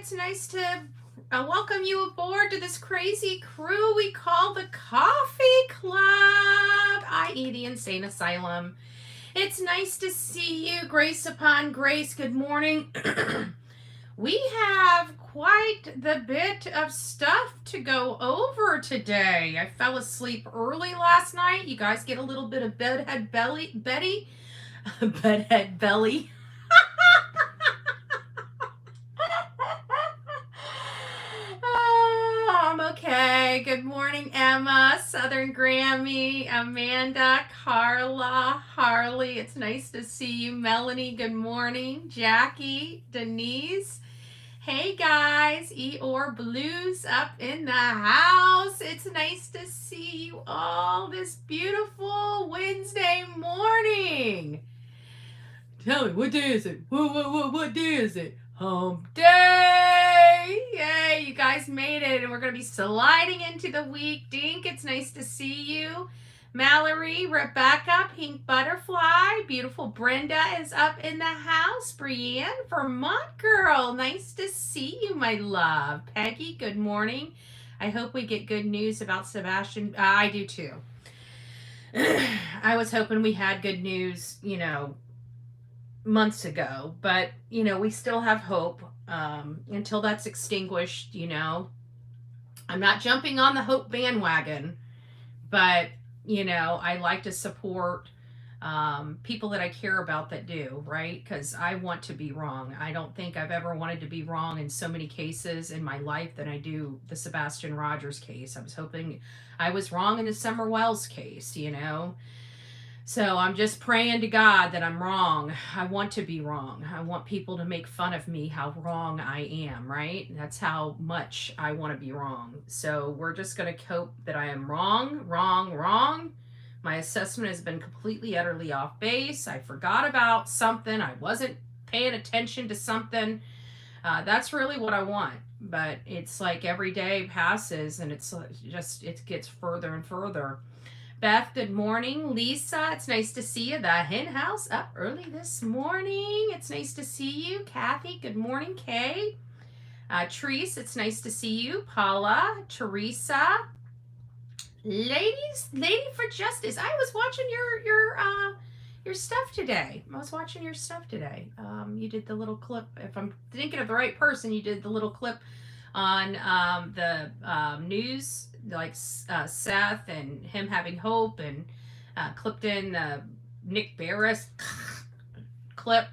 It's nice to welcome you aboard to this crazy crew we call the Coffee Club, i.e. the Insane Asylum. It's nice to see you, grace upon grace. Good morning. We have quite the bit of stuff to go over today. I fell asleep early last night. You guys get a little bit of bedhead belly, Betty. Bedhead belly. Oh, I'm okay. Good morning, Emma, Southern Grammy, Amanda, Carla, Harley. It's nice to see you. Melanie, good morning. Jackie, Denise. Hey guys, Eeyore Blues up in the house. It's nice to see you all this beautiful Wednesday morning. Tell me, what day is it? What day is it? Hump day! Yay, you guys made it, and we're going to be sliding into the week. Dink, it's nice to see you. Mallory, Rebecca, Pink Butterfly, beautiful Brenda is up in the house. Brienne, Vermont girl, nice to see you, my love. Peggy, good morning. I hope we get good news about Sebastian. I do too. I was hoping we had good news, months ago, but we still have hope until that's extinguished. I'm not jumping on the hope bandwagon, but I like to support people that I care about that do, right? Because I want to be wrong. I don't think I've ever wanted to be wrong in so many cases in my life than I do the Sebastian Rogers case. I was hoping I was wrong in the Summer Wells case. So I'm just praying to God that I'm wrong. I want to be wrong. I want people to make fun of me, how wrong I am, right? That's how much I want to be wrong. So we're just going to hope that I am wrong. My assessment has been completely, utterly off base. I forgot about something. I wasn't paying attention to something. That's really what I want. But it's like every day passes and it gets further and further. Beth, good morning. Lisa, it's nice to see you. The hen house up early this morning. It's nice to see you. Kathy, good morning. Kay, Therese, it's nice to see you. Paula, Teresa, Lady for Justice. I was watching your stuff today. You did the little clip. If I'm thinking of the right person, you did the little clip on the news, like Seth and him having hope, and clipped in the Nick Barris clip.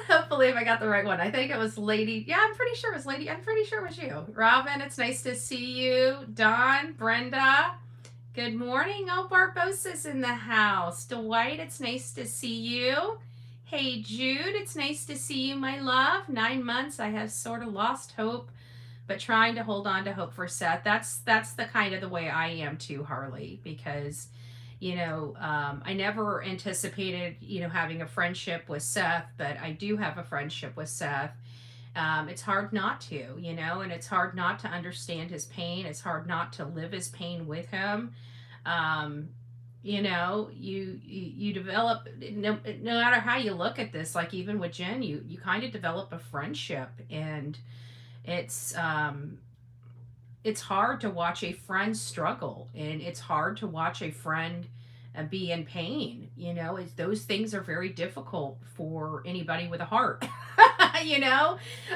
Hopefully, if I got the right one. I think it was Lady. Yeah, I'm pretty sure it was Lady. I'm pretty sure it was you. Robin, it's nice to see you. Dawn, Brenda, good morning. Oh, Barbosa's in the house. Dwight, it's nice to see you. Hey, Jude, it's nice to see you, my love. 9 months, I have sort of lost hope, but trying to hold on to hope for Seth. That's the kind of the way I am too, Harley, because I never anticipated having a friendship with Seth, but I do have a friendship with Seth. It's hard not to, and it's hard not to understand his pain. It's hard not to live his pain with him. You develop, no matter how you look at this, like even with Jen, you kind of develop a friendship, and it's hard to watch a friend struggle, and it's hard to watch a friend be in pain. Those things are very difficult for anybody with a heart.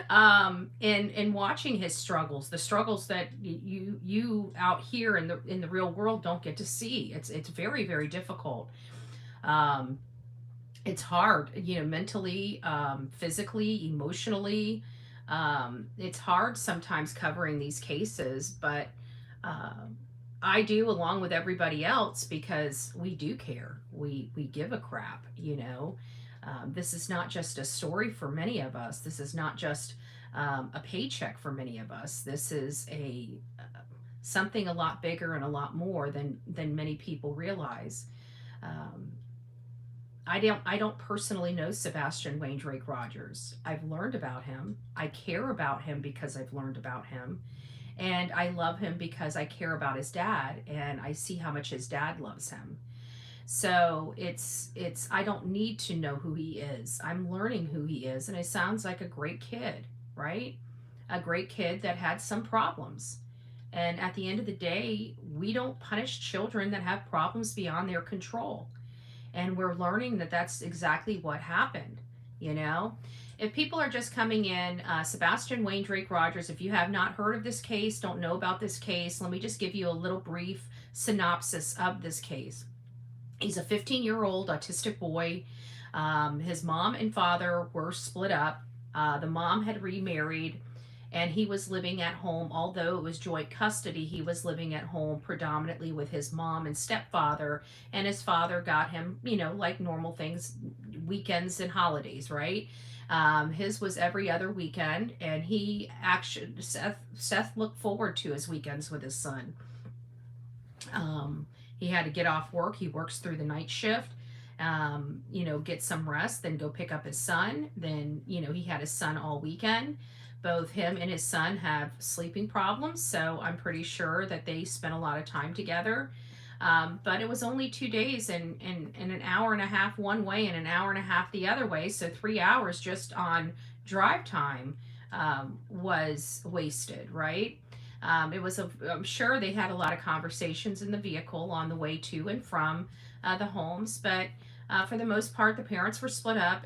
And watching his struggles, the struggles that you out here in the real world don't get to see. It's very, very difficult. It's hard, mentally, physically, emotionally. It's hard sometimes covering these cases, but I do, along with everybody else, because we do care. We give a crap. This is not just a story for many of us. This is not just a paycheck for many of us. This is something a lot bigger and a lot more than many people realize. I don't personally know Sebastian Wayne Drake Rogers. I've learned about him. I care about him because I've learned about him. And I love him because I care about his dad, and I see how much his dad loves him. So I don't need to know who he is. I'm learning who he is, and he sounds like a great kid, right? A great kid that had some problems. And at the end of the day, we don't punish children that have problems beyond their control. And we're learning that that's exactly what happened, you know? If people are just coming in, Sebastian Wayne Drake Rogers, if you have not heard of this case, don't know about this case, let me just give you a little brief synopsis of this case. He's a 15-year-old autistic boy. His mom and father were split up. The mom had remarried, and he was living at home. Although it was joint custody, he was living at home predominantly with his mom and stepfather, and his father got him, like normal things, weekends and holidays, right? His was every other weekend, and Seth looked forward to his weekends with his son. He had to get off work. He works through the night shift, get some rest, then go pick up his son. Then, he had his son all weekend. Both him and his son have sleeping problems, so I'm pretty sure that they spent a lot of time together. But it was only 2 days and an hour and a half one way and an hour and a half the other way, so 3 hours just on drive time was wasted, right? I'm sure they had a lot of conversations in the vehicle on the way to and from the homes, but for the most part, the parents were split up.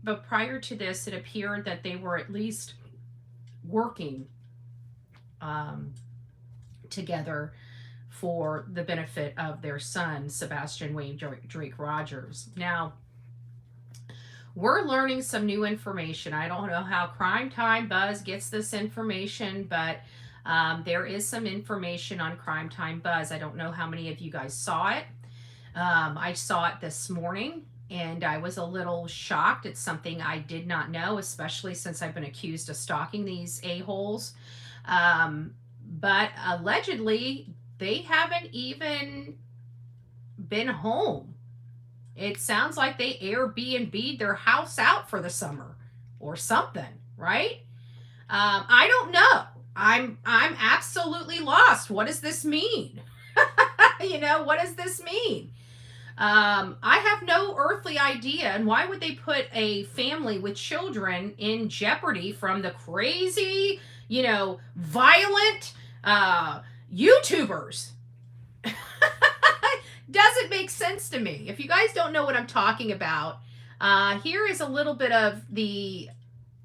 But prior to this, it appeared that they were at least working together for the benefit of their son, Sebastian Wayne Drake Rogers. Now, we're learning some new information. I don't know how Crime Time Buzz gets this information, but there is some information on Crime Time Buzz. I don't know how many of you guys saw it. I saw it this morning, and I was a little shocked. It's something I did not know, especially since I've been accused of stalking these a-holes. But allegedly, they haven't even been home. It sounds like they Airbnb'd their house out for the summer or something, right? I don't know. I'm absolutely lost. What does this mean? What does this mean? I have no earthly idea. And why would they put a family with children in jeopardy from the crazy, violent YouTubers? Doesn't make sense to me. If you guys don't know what I'm talking about, here is a little bit of the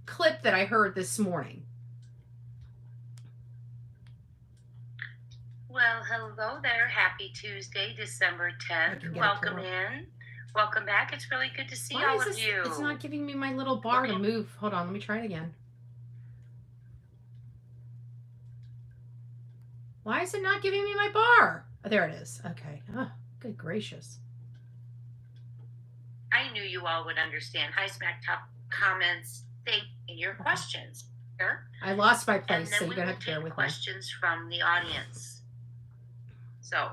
clip that I heard this morning. Well, hello there. Happy Tuesday, December 10th. Welcome in. Welcome back. It's really good to see all of you. It's not giving me my little bar to move. Hold on, let me try it again. Why is it not giving me my bar? Oh, there it is. Okay. Oh, good gracious. I knew you all would understand. Hi, Smack Top comments. Thank you. Your questions. Sure. I lost my place, so you're going to have to bear with me. Questions from the audience. So,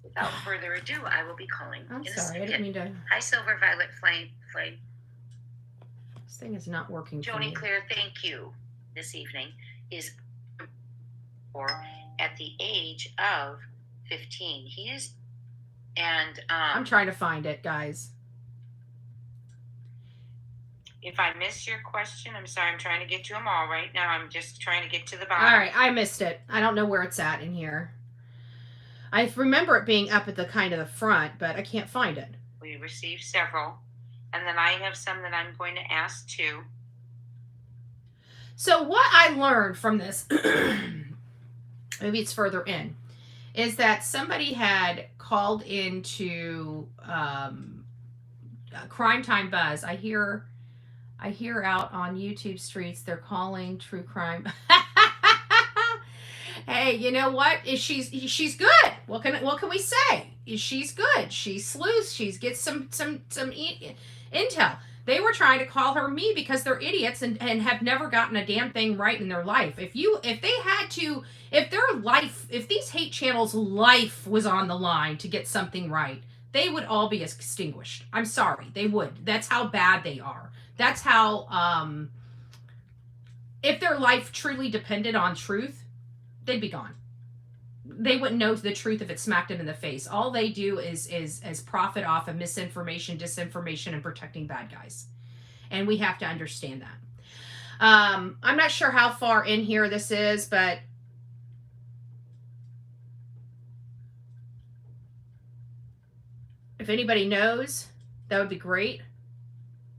without further ado, I will be calling. I'm sorry, I didn't mean to. Hi, Silver Violet Flame. This thing is not working. Joni Claire, thank you. This evening is at the age of 15. He is, and I'm trying to find it, guys. If I missed your question, I'm sorry. I'm trying to get to them all right now. I'm just trying to get to the bottom. All right, I missed it. I don't know where it's at in here. I remember it being up at the kind of the front, but I can't find it. We received several, and then I have some that I'm going to ask too. So what I learned from this, maybe it's further in, is that somebody had called into Crime Time Buzz. I hear out on YouTube streets they're calling true crime. Hey, you know what? She's good. What can we say? She's good. She's sleuth. She gets some intel. They were trying to call her me because they're idiots and have never gotten a damn thing right in their life. If these hate channels' life was on the line to get something right, they would all be extinguished. I'm sorry, they would. That's how bad they are. That's how, if their life truly depended on truth, they'd be gone. they wouldn't know the truth if it smacked them in the face. All they do is profit off of misinformation, disinformation, and protecting bad guys. And we have to understand that. I'm not sure how far in here this is, but if anybody knows, that would be great,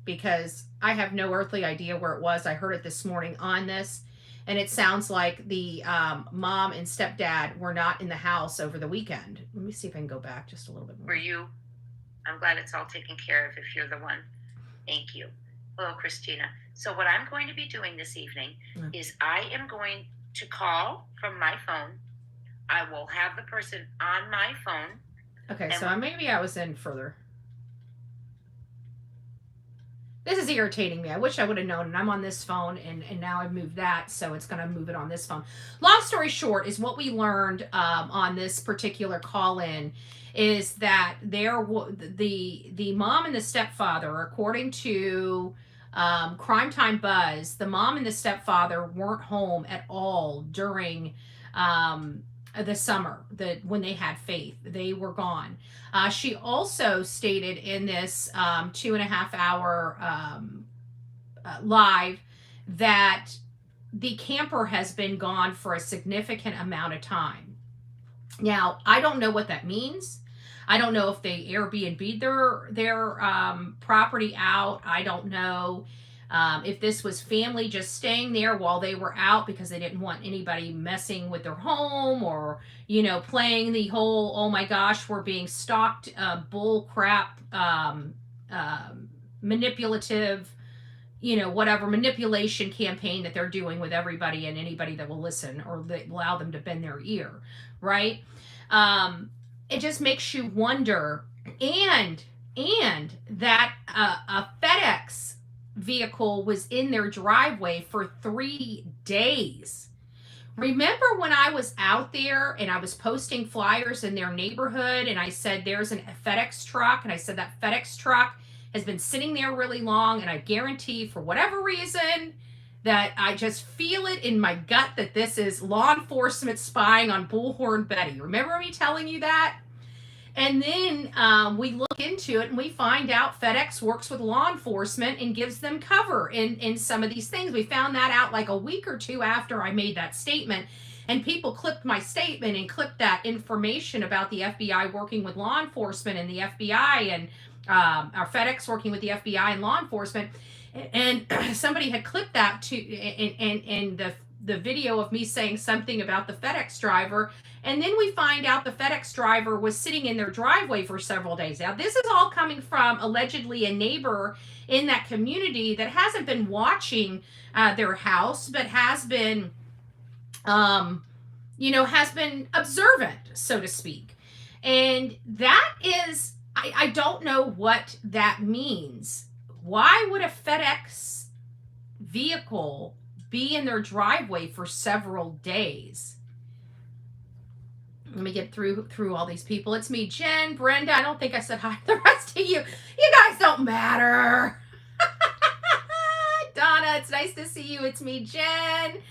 because I have no earthly idea where it was. I heard it this morning on this, and it sounds like the mom and stepdad were not in the house over the weekend. Let me see if I can go back just a little bit more. Were you? I'm glad it's all taken care of if you're the one. Thank you. Hello, Christina. So what I'm going to be doing this evening is I am going to call from my phone. I will have the person on my phone. Okay, so maybe I was in further. This is irritating me. I wish I would have known. And I'm on this phone, and now I've moved that, so it's going to move it on this phone. Long story short is what we learned on this particular call-in is that the mom and the stepfather, according to Crime Time Buzz, the mom and the stepfather weren't home at all during the summer, when they had Faith. They were gone. She also stated in this 2.5 hour live that the camper has been gone for a significant amount of time. Now, I don't know what that means. I don't know if they Airbnb'd their property out. I don't know if this was family just staying there while they were out because they didn't want anybody messing with their home, or, you know, playing the whole, oh my gosh, we're being stalked, bull crap, manipulative, you know, whatever manipulation campaign that they're doing with everybody and anybody that will listen or that allow them to bend their ear, right? It just makes you wonder, and that a FedEx vehicle was in their driveway for 3 days. Remember when I was out there and I was posting flyers in their neighborhood and I said there's a FedEx truck, and I said that FedEx truck has been sitting there really long, and I guarantee for whatever reason that I just feel it in my gut that this is law enforcement spying on Bullhorn Betty. Remember me telling you that? And then we look into it and we find out FedEx works with law enforcement and gives them cover in some of these things. We found that out like a week or two after I made that statement. And people clipped my statement and clipped that information about the FBI working with law enforcement and the FBI and our FedEx working with the FBI and law enforcement. And somebody had clipped that and the video of me saying something about the FedEx driver. And then we find out the FedEx driver was sitting in their driveway for several days. Now, this is all coming from allegedly a neighbor in that community that hasn't been watching their house, but has been, has been observant, so to speak. And that is, I don't know what that means. Why would a FedEx vehicle be in their driveway for several days? Let me get through all these people. It's me, Jen, Brenda. I don't think I said hi to the rest of you. You guys don't matter. Donna, it's nice to see you. It's me, Jen.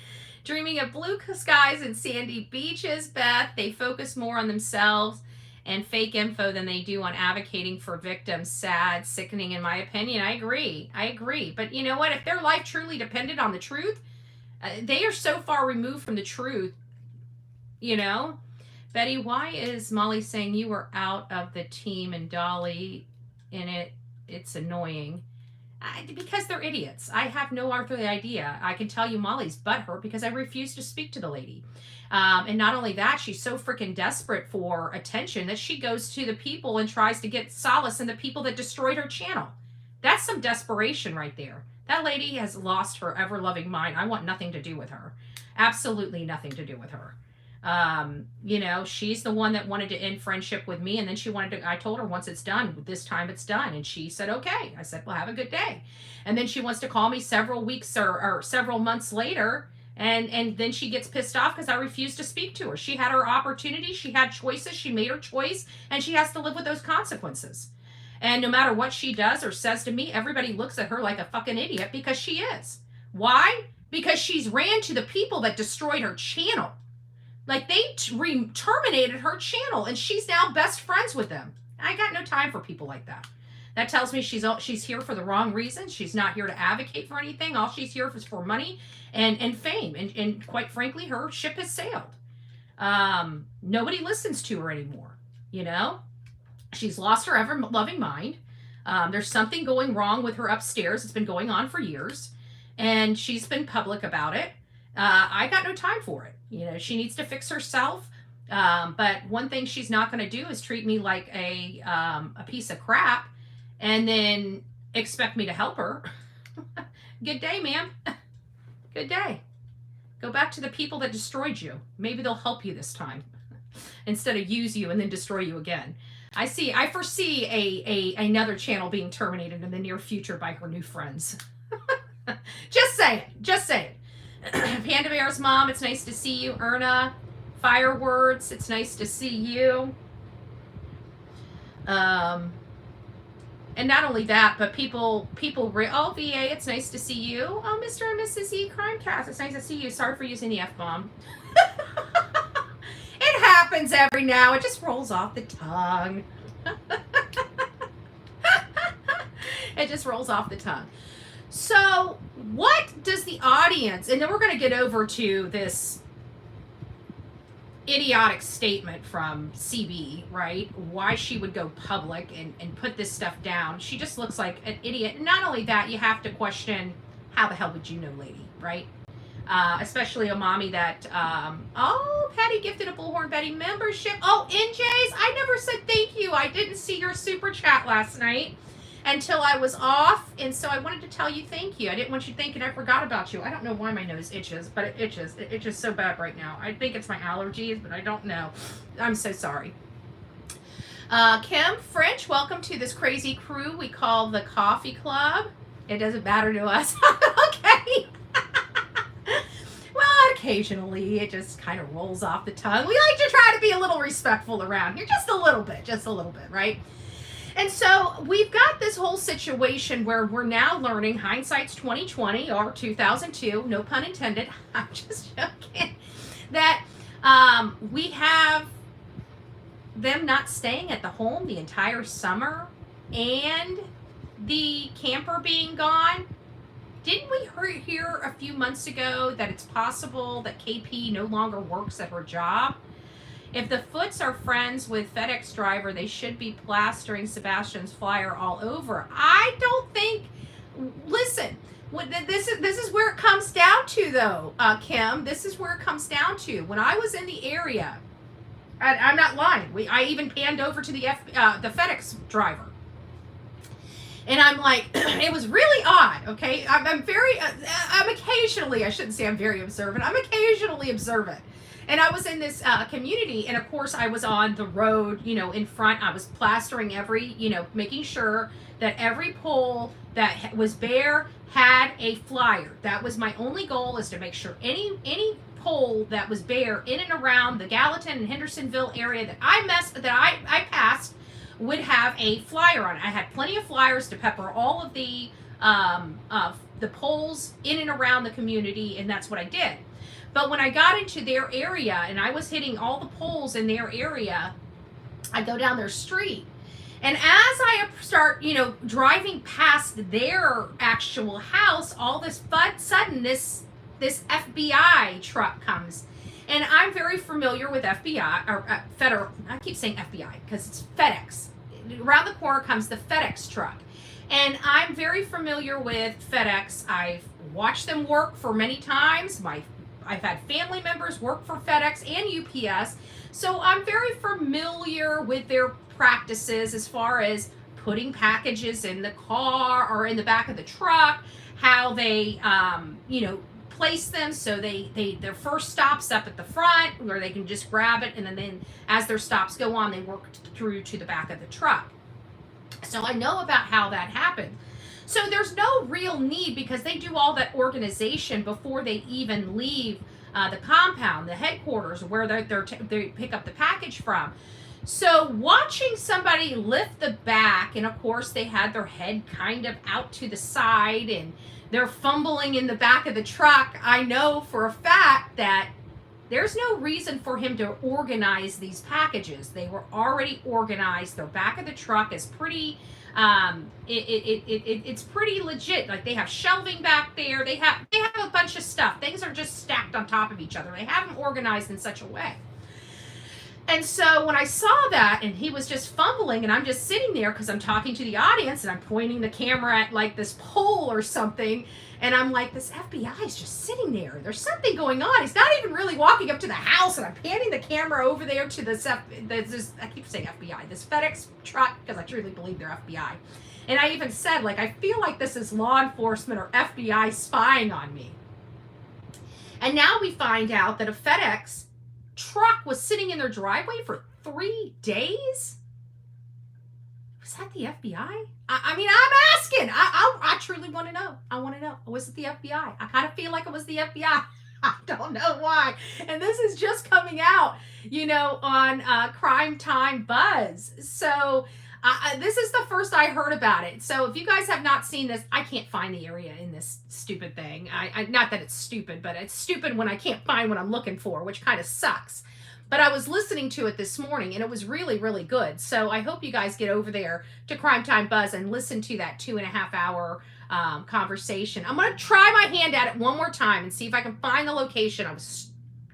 Dreaming of blue skies and sandy beaches. Beth, they focus more on themselves and fake info than they do on advocating for victims. Sad, sickening, in my opinion. I agree. But you know what? If their life truly depended on the truth, they are so far removed from the truth, you know? Betty, why is Molly saying you were out of the team and Dolly in it? It's annoying. Because they're idiots. I have no earthly idea. I can tell you Molly's butthurt because I refuse to speak to the lady. And not only that, she's so freaking desperate for attention that she goes to the people and tries to get solace in the people that destroyed her channel. That's some desperation right there. That lady has lost her ever-loving mind. I want nothing to do with her. Absolutely nothing to do with her. She's the one that wanted to end friendship with me, and then I told her once it's done, this time it's done, and she said, okay. I said, well, have a good day. And then she wants to call me several weeks or several months later, and then she gets pissed off because I refuse to speak to her. She had her opportunity, she had choices, she made her choice, and she has to live with those consequences. And no matter what she does or says to me, everybody looks at her like a fucking idiot because she is. Why? Because she's ran to the people that destroyed her channel. Like they terminated her channel, and she's now best friends with them. I got no time for people like that. That tells me she's here for the wrong reasons. She's not here to advocate for anything. All she's here for money and fame. And quite frankly, her ship has sailed. Nobody listens to her anymore. You know, she's lost her ever loving mind. There's something going wrong with her upstairs. It's been going on for years, and she's been public about it. I got no time for it. You know, she needs to fix herself. But one thing she's not going to do is treat me like a piece of crap and then expect me to help her. Good day, ma'am. Good day. Go back to the people that destroyed you. Maybe they'll help you this time instead of use you and then destroy you again. I foresee another channel being terminated in the near future by her new friends. Just saying. Panda Bear's mom, it's nice to see you. Erna, Firewords, it's nice to see you. And not only that, but people, oh, VA, it's nice to see you. Oh, Mr. and Mrs. E Crimecast, it's nice to see you. Sorry for using the F-bomb. It happens every now. It just rolls off the tongue. It just rolls off the tongue. So what does the audience, and then we're going to get over to this idiotic statement from CB, right? Why she would go public and put this stuff down. She just looks like an idiot. And not only that, you have to question, how the hell would you know, lady, right? Especially a mommy that, oh, Patty gifted a Bullhorn Betty membership. Oh, NJ's, I never said thank you. I didn't see your super chat last night until I was off, and so I wanted to tell you thank you. I didn't want you thinking I forgot about you. I don't know why my nose itches, but it itches. It itches so bad right now. I think it's my allergies, but I don't know. I'm so sorry. Kim French, welcome to this crazy crew we call the Coffee Club. It doesn't matter to us. Okay. Well, occasionally it just kind of rolls off the tongue. We like to try to be a little respectful around here, just a little bit, right? And so we've got this whole situation where we're now learning, hindsight's 2020 or 2002, no pun intended, I'm just joking, that we have them not staying at the home the entire summer and the camper being gone. Didn't we hear a few months ago that it's possible that KP no longer works at her job? If the Foots are friends with FedEx driver, they should be plastering Sebastian's flyer all over. I don't think. Listen, this is where it comes down to, though, Kim. This is where it comes down to. When I was in the area, I'm not lying. I even panned over to the FedEx driver, and I'm like, it was really odd. Okay, I'm occasionally. I shouldn't say I'm very observant. I'm occasionally observant. And I was in this community, and of course I was on the road, in front. I was plastering making sure that every pole that was bare had a flyer. That was my only goal, is to make sure any pole that was bare in and around the Gallatin and Hendersonville area that I passed would have a flyer on it. I had plenty of flyers to pepper all of the poles in and around the community, and that's what I did. But when I got into their area and I was hitting all the poles in their area, I go down their street. And as I start, driving past their actual house, all this sudden this FBI truck comes. And I'm very familiar with FBI, or federal, I keep saying FBI because it's FedEx. Around the corner comes the FedEx truck. And I'm very familiar with FedEx. I've watched them work for many times. I've had family members work for FedEx and UPS, so I'm very familiar with their practices as far as putting packages in the car or in the back of the truck, how they, place them so their first stop's up at the front where they can just grab it, and then as their stops go on, they work through to the back of the truck. So I know about how that happens. So there's no real need, because they do all that organization before they even leave the compound, the headquarters, where they pick up the package from. So watching somebody lift the back, and of course they had their head kind of out to the side, and they're fumbling in the back of the truck, I know for a fact that There's no reason for him to organize these packages. They were already organized. The back of the truck is pretty. It's pretty legit. Like, they have shelving back there. They have a bunch of stuff. Things are just stacked on top of each other. They have them organized in such a way. And so when I saw that, and he was just fumbling, and I'm just sitting there because I'm talking to the audience and I'm pointing the camera at like this pole or something, and I'm like, this FBI is just sitting there. There's something going on. He's not even really walking up to the house, and I'm panning the camera over there to this I keep saying FBI, this FedEx truck, because I truly believe they're FBI. And I even said, like, I feel like this is law enforcement or FBI spying on me. And now we find out that a FedEx truck was sitting in their driveway for 3 days. Was that the FBI? I mean, I'm asking. I truly want to know. I want to know. Was it the FBI? I kind of feel like it was the FBI. I don't know why. And this is just coming out, on Crime Time Buzz. So this is the first I heard about it. So if you guys have not seen this, I can't find the area in this stupid thing. Not that it's stupid, but it's stupid when I can't find what I'm looking for, which kind of sucks. But I was listening to it this morning, and it was really, really good. So I hope you guys get over there to Crime Time Buzz and listen to that 2.5 hour conversation. I'm going to try my hand at it one more time and see if I can find the location I was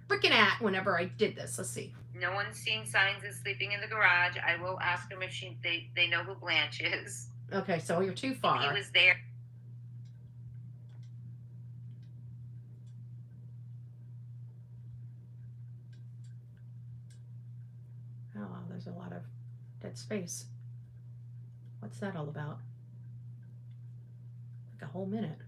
freaking at whenever I did this. Let's see. No one's seen signs of sleeping in the garage. I will ask them if they know who Blanche is. Okay, so you're too far. He was there. Oh, wow, there's a lot of dead space. What's that all about? Like a whole minute.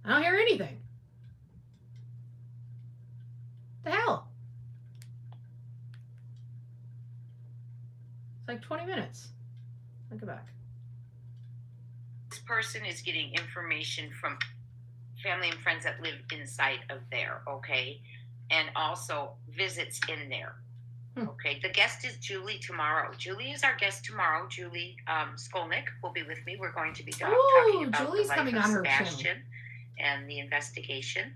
I don't hear anything. The hell? It's like 20 minutes. I'll go back. This person is getting information from family and friends that live inside of there, okay? And also visits in there. Okay, the guest is Julie tomorrow. Julie is our guest tomorrow. Julie Skolnick will be with me. We're going to be talking about Julie's the life coming of on her Sebastian and the investigation.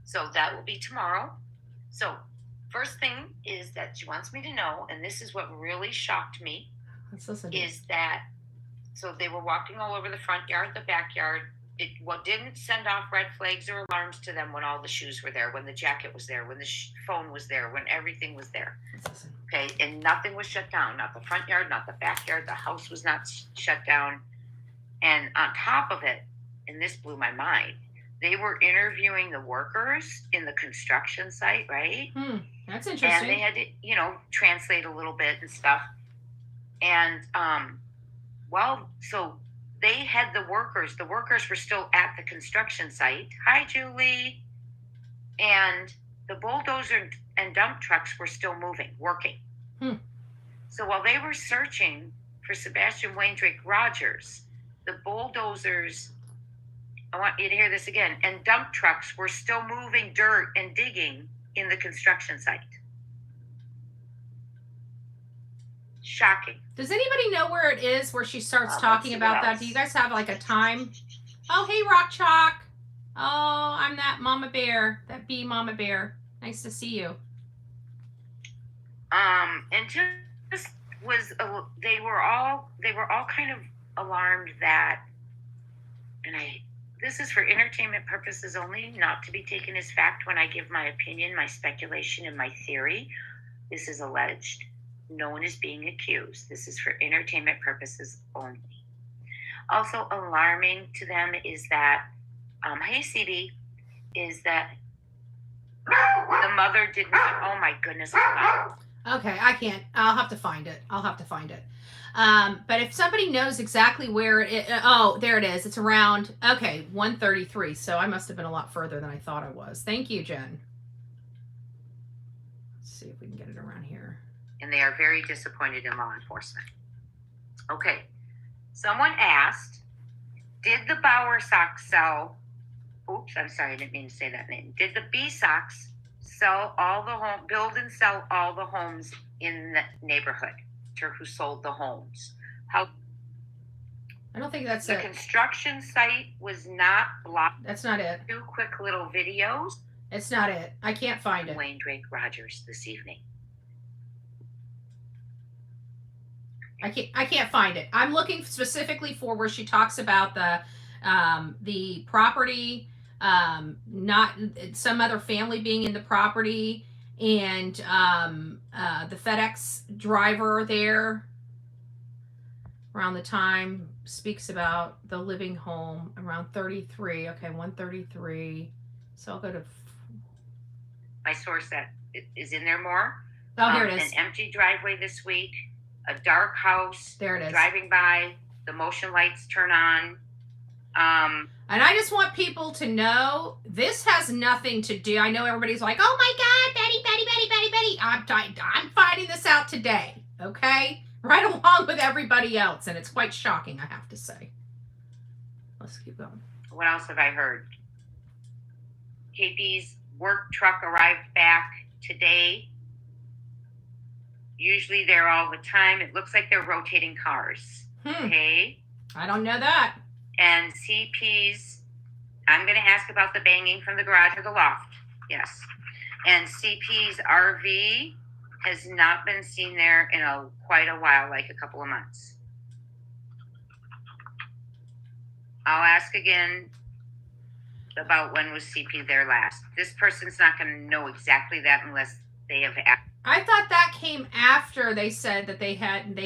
So that will be tomorrow. So first thing is that she wants me to know, and this is what really shocked me, is that, so they were walking all over the front yard, the backyard. It didn't send off red flags or alarms to them when all the shoes were there, when the jacket was there, when the phone was there, when everything was there. Okay, and nothing was shut down, not the front yard, not the backyard. The house was not shut down. And on top of it, and this blew my mind, they were interviewing the workers in the construction site, right? That's interesting. And they had to, translate a little bit and stuff. And, so they had the workers were still at the construction site. Hi, Julie. And the bulldozer and dump trucks were still moving, working. So while they were searching for Sebastian Rogers, the bulldozers, I want you to hear this again, and dump trucks were still moving dirt and digging in the construction site. Shocking. Does anybody know where it is where she starts talking about that? Do you guys have like a time? Oh, hey, Rock Chalk. Oh, I'm that Mama Bear, that bee Mama Bear. Nice to see you. And just they were all kind of alarmed that, and this is for entertainment purposes only, not to be taken as fact when I give my opinion, my speculation, and my theory. This is alleged. No one is being accused. This is for entertainment purposes only. Also alarming to them is that, hey, CD, is that the mother did not, oh my goodness. Okay, I can't. I'll have to find it. But if somebody knows exactly where it, oh, there it is. It's around, 133. So I must have been a lot further than I thought I was. Thank you, Jen. Let's see if we can get it around here. And they are very disappointed in law enforcement. Okay. Someone asked, did the Bauer Sox sell, oops, I'm sorry, I didn't mean to say that name. Did the B Sox build and sell all the homes in the neighborhood, to who sold the homes? How I don't think that's The it. construction site was not blocked. That's not it. 2 quick little videos. It's not it. I can't find it. Wayne Drake Rogers this evening. I can't find it. I'm looking specifically for where she talks about the property, not some other family being in the property, and the FedEx driver there around the time speaks about the living home around 33. Okay, 133. So I'll go to my source that is in there more. Oh, here it is. An empty driveway this week, a dark house. There it is. Driving by, the motion lights turn on. And I just want people to know this has nothing to do. I know everybody's like, "Oh my God, Betty, Betty, Betty, Betty, Betty." I'm finding this out today, okay? Right along with everybody else, and it's quite shocking, I have to say. Let's keep going. What else have I heard? KP's work truck arrived back today. Usually they're all the time. It looks like they're rotating cars. Okay. I don't know that. And CP's, I'm going to ask about the banging from the garage or the loft. Yes. And CP's RV has not been seen there in quite a while, like a couple of months. I'll ask again about when was CP there last. This person's not going to know exactly that unless they have asked. I thought that came after they said that they had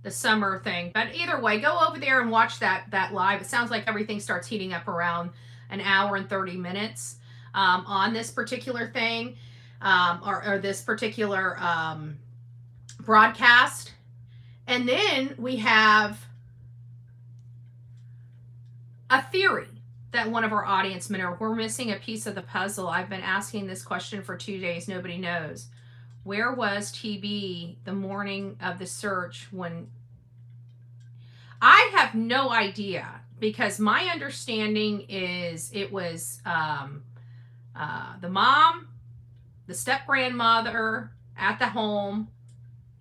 the summer thing. But either way, go over there and watch that live. It sounds like everything starts heating up around an hour and 30 minutes on this particular thing or this particular broadcast. And then we have a theory that one of our audience men are, we're missing a piece of the puzzle. I've been asking this question for 2 days. Nobody knows. Where was TB the morning of the search when? I have no idea, because my understanding is it was the mom, the step-grandmother at the home,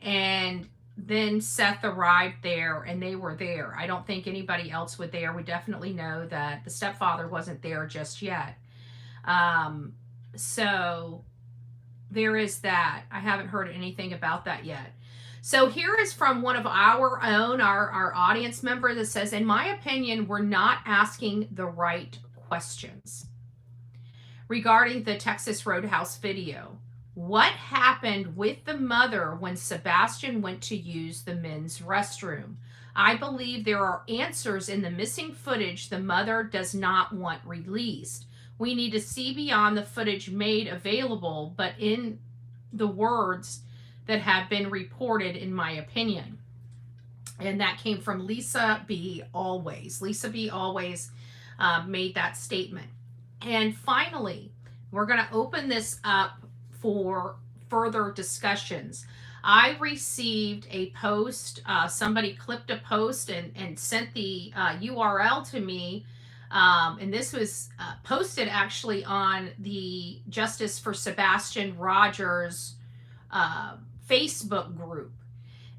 and then Seth arrived there and they were there. I don't think anybody else was there. We definitely know that the stepfather wasn't there just yet. So there is that. I haven't heard anything about that yet. So here is from one of our own, our audience member, that says, in my opinion, we're not asking the right questions regarding the Texas Roadhouse video. What happened with the mother when Sebastian went to use the men's restroom? I believe there are answers in the missing footage the mother does not want released. We need to see beyond the footage made available, but in the words that have been reported, in my opinion. And that came from Lisa B. Always. Lisa B. Always made that statement. And finally, we're going to open this up for further discussions. I received a post, somebody clipped a post and sent the URL to me, and this was posted actually on the Justice for Sebastian Rogers Facebook group.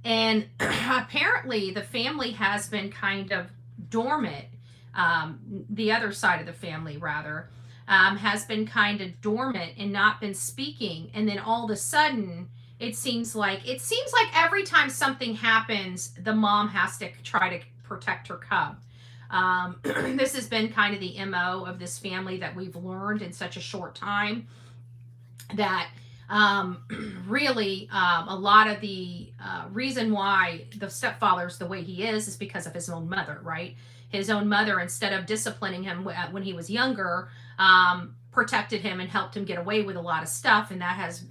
And apparently the family has been kind of dormant, the other side of the family rather, has been kind of dormant and not been speaking. And then all of a sudden, it seems like every time something happens, the mom has to try to protect her cub. This has been kind of the MO of this family that we've learned in such a short time, that really a lot of the reason why the stepfather's the way he is because of his own mother, right? His own mother, instead of disciplining him when he was younger, protected him and helped him get away with a lot of stuff, and that has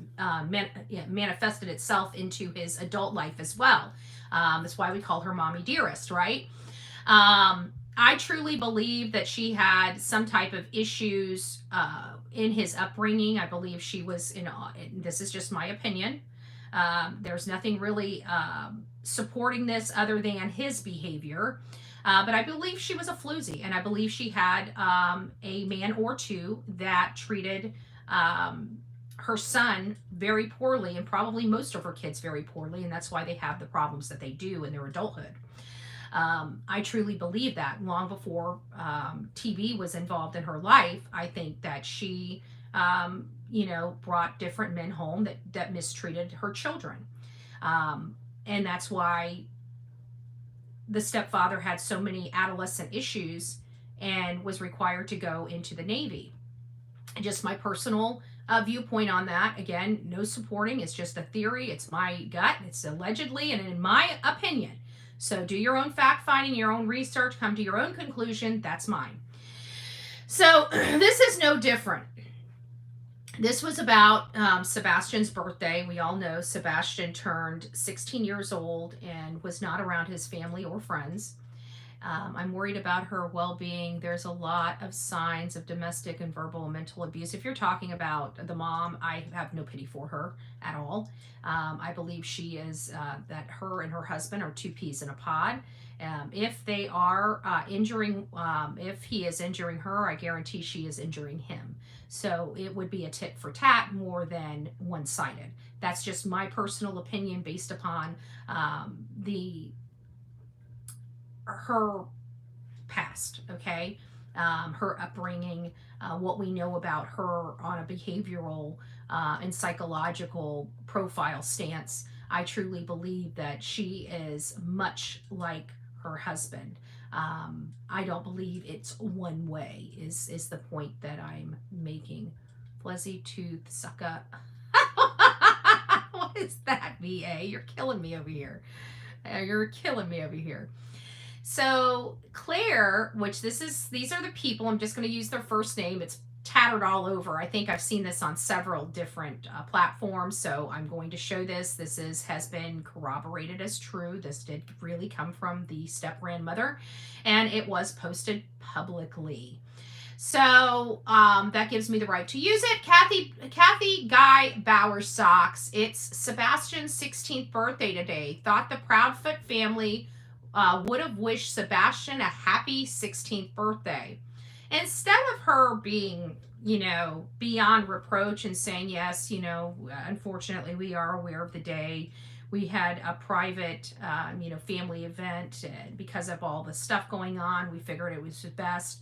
manifested itself into his adult life as well. That's why we call her Mommy Dearest, right? I truly believe that she had some type of issues in his upbringing. I believe she was this is just my opinion. There's nothing really supporting this other than his behavior. But I believe she was a floozy, and I believe she had a man or two that treated her son very poorly, and probably most of her kids very poorly, and that's why they have the problems that they do in their adulthood. I truly believe that long before TV was involved in her life. I think that she, brought different men home that mistreated her children. And that's why the stepfather had so many adolescent issues and was required to go into the Navy. Just my personal viewpoint on that. Again, no supporting. It's just a theory. It's my gut. It's allegedly and in my opinion. So do your own fact finding, your own research, come to your own conclusion. That's mine. So this is no different. This was about Sebastian's birthday. We all know Sebastian turned 16 years old and was not around his family or friends. I'm worried about her well-being. There's a lot of signs of domestic and verbal and mental abuse. If you're talking about the mom, I have no pity for her at all. I believe she is, that her and her husband are two peas in a pod. If they are if he is injuring her, I guarantee she is injuring him. So it would be a tit for tat more than one-sided. That's just my personal opinion based upon her past, okay? Her upbringing, what we know about her on a behavioral and psychological profile stance. I truly believe that she is much like her husband. I don't believe it's one way is the point that I'm making. Fuzzy tooth sucker. What is that, VA? You're killing me over here. You're killing me over here. So Claire, which these are the people, I'm just going to use their first name. It's tattered all over. I think I've seen this on several different platforms, so I'm going to show this. This has been corroborated as true. This did really come from the step-grandmother, and it was posted publicly. So that gives me the right to use it. Kathy Guy Bowers Socks. It's Sebastian's 16th birthday today. Thought the Proudfoot family would have wished Sebastian a happy 16th birthday. Instead of her being, beyond reproach and saying, yes, unfortunately we are aware of the day. We had a private, family event. And because of all the stuff going on, we figured it was best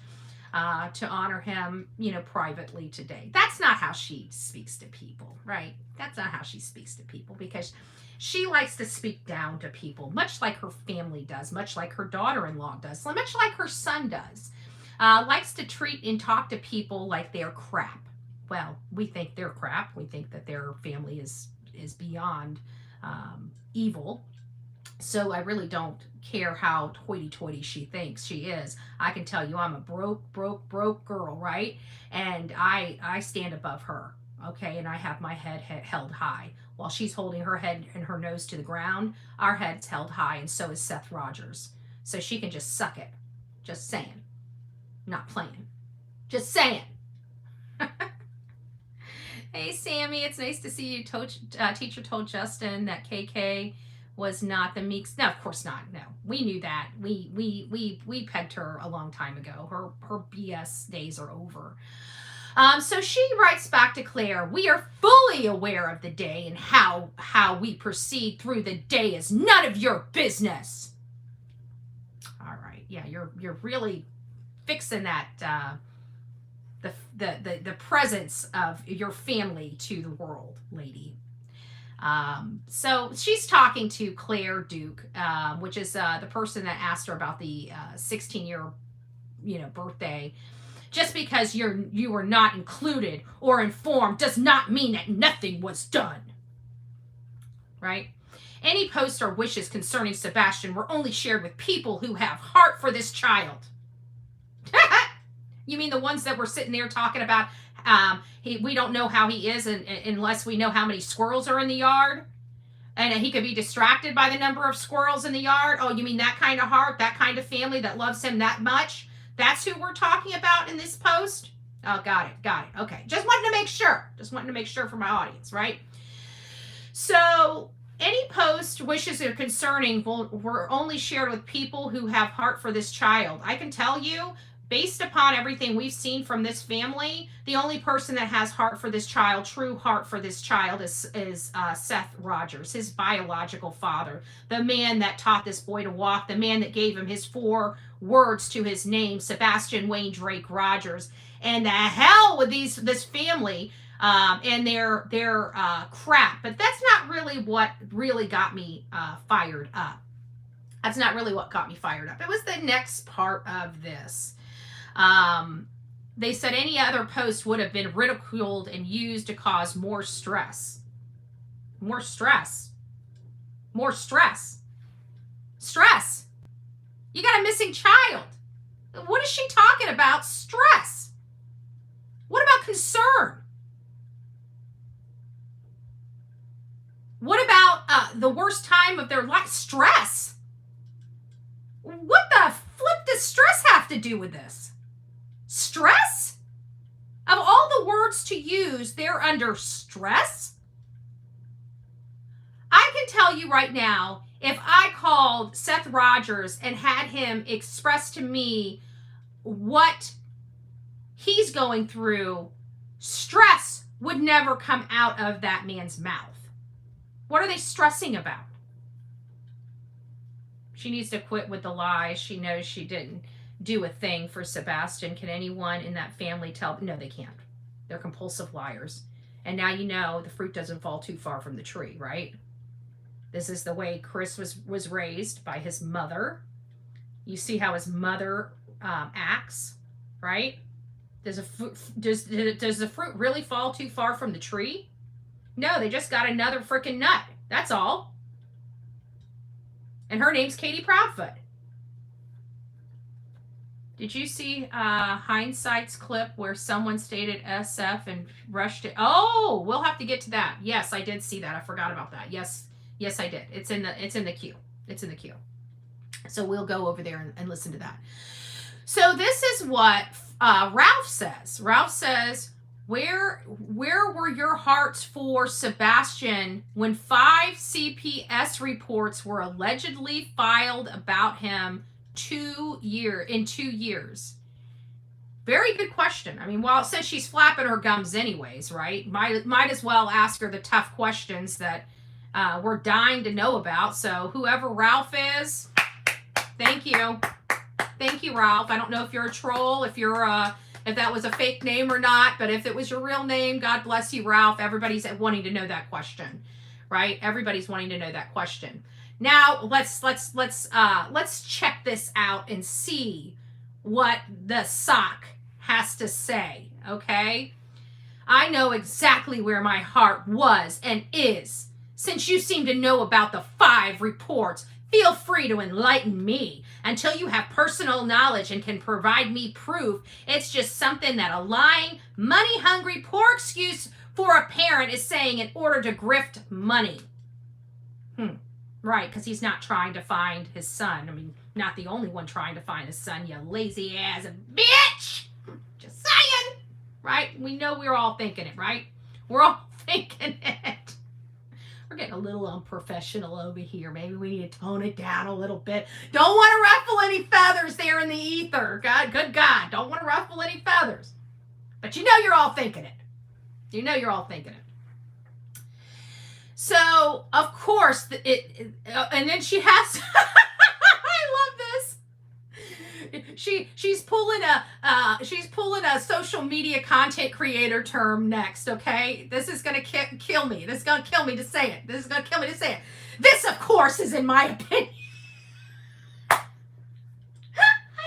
to honor him, privately today. That's not how she speaks to people, right? That's not how she speaks to people, because she likes to speak down to people, much like her family does, much like her daughter-in-law does, much like her son does. Likes to treat and talk to people like they're crap. Well, we think they're crap. We think that their family is beyond evil. So I really don't care how hoity-toity she thinks she is. I can tell you I'm a broke girl, right? And I stand above her, okay? And I have my head held high. While she's holding her head and her nose to the ground, our head's held high, and so is Seth Rogers. So she can just suck it. Just saying. Not playing. Just saying. Hey, Sammy, it's nice to see you. Teacher told Justin that KK was not the Meeks. No, of course not. No, we knew that. We pegged her a long time ago. Her BS days are over. So she writes back to Claire, we are fully aware of the day and how we proceed through the day is none of your business. All right. Yeah, you're really fixing that the presence of your family to the world, lady. So she's talking to Claire Duke, which is the person that asked her about the 16-year birthday. Just because you were not included or informed does not mean that nothing was done. Right? Any posts or wishes concerning Sebastian were only shared with people who have heart for this child. You mean the ones that were sitting there talking about we don't know how he is unless we know how many squirrels are in the yard? And he could be distracted by the number of squirrels in the yard? Oh, you mean that kind of heart, that kind of family that loves him that much? That's who we're talking about in this post? Oh, got it. Okay. Just wanted to make sure for my audience, right? So any post, wishes, or concerning were only shared with people who have heart for this child. I can tell you, based upon everything we've seen from this family, the only person that has heart for this child, true heart for this child, is Seth Rogers, his biological father, the man that taught this boy to walk, the man that gave him his 4 words to his name, Sebastian Wayne Drake Rogers. And the hell with this family and their crap. But that's not really what really got me fired up. That's not really what got me fired up. It was the next part of this. They said any other post would have been ridiculed and used to cause more stress. More stress. More stress. Stress. You got a missing child. What is she talking about? Stress. What about concern? What about the worst time of their life? Stress. What the flip does stress have to do with this? Stress? Of all the words to use, they're under stress? I can tell you right now, if I called Seth Rogers and had him express to me what he's going through, stress would never come out of that man's mouth. What are they stressing about? She needs to quit with the lies. She knows she didn't do a thing for Sebastian. Can anyone in that family tell? No, they can't. They're compulsive liars. And now you know the fruit doesn't fall too far from the tree, right? This is the way Chris was raised by his mother. You see how his mother acts, right? Does the fruit really fall too far from the tree? No, they just got another freaking nut. That's all. And her name's Katie Proudfoot. Did you see Hindsight's clip where someone stated SF and rushed it? Oh, we'll have to get to that. Yes, I did see that. I forgot about that. Yes, I did. It's in the queue. It's in the queue. So we'll go over there and listen to that. So this is what Ralph says. Ralph says, where were your hearts for Sebastian when 5 CPS reports were allegedly filed about him in 2 years? Very good question. I mean, well, it says she's flapping her gums anyways, right? Might as well ask her the tough questions that we're dying to know about. So whoever Ralph is, thank you. Thank you, Ralph. I don't know if you're a troll, if that was a fake name or not, but if it was your real name, God bless you, Ralph. Everybody's wanting to know that question, right? Everybody's wanting to know that question. Now let's check this out and see what the sock has to say. Okay, I know exactly where my heart was and is. Since you seem to know about the 5 reports, feel free to enlighten me. Until you have personal knowledge and can provide me proof, it's just something that a lying, money-hungry, poor excuse for a parent is saying in order to grift money. Right, because he's not trying to find his son. I mean, not the only one trying to find his son, you lazy ass bitch. Just saying. Right? We know we're all thinking it, right? We're all thinking it. We're getting a little unprofessional over here. Maybe we need to tone it down a little bit. Don't want to ruffle any feathers there in the ether. Good God. Don't want to ruffle any feathers. But you know you're all thinking it. You know you're all thinking it. So, of course, and then she has... I love this. She's pulling a social media content creator term next, okay? This is going to kill me. This is going to kill me to say it. This, of course, is in my opinion. I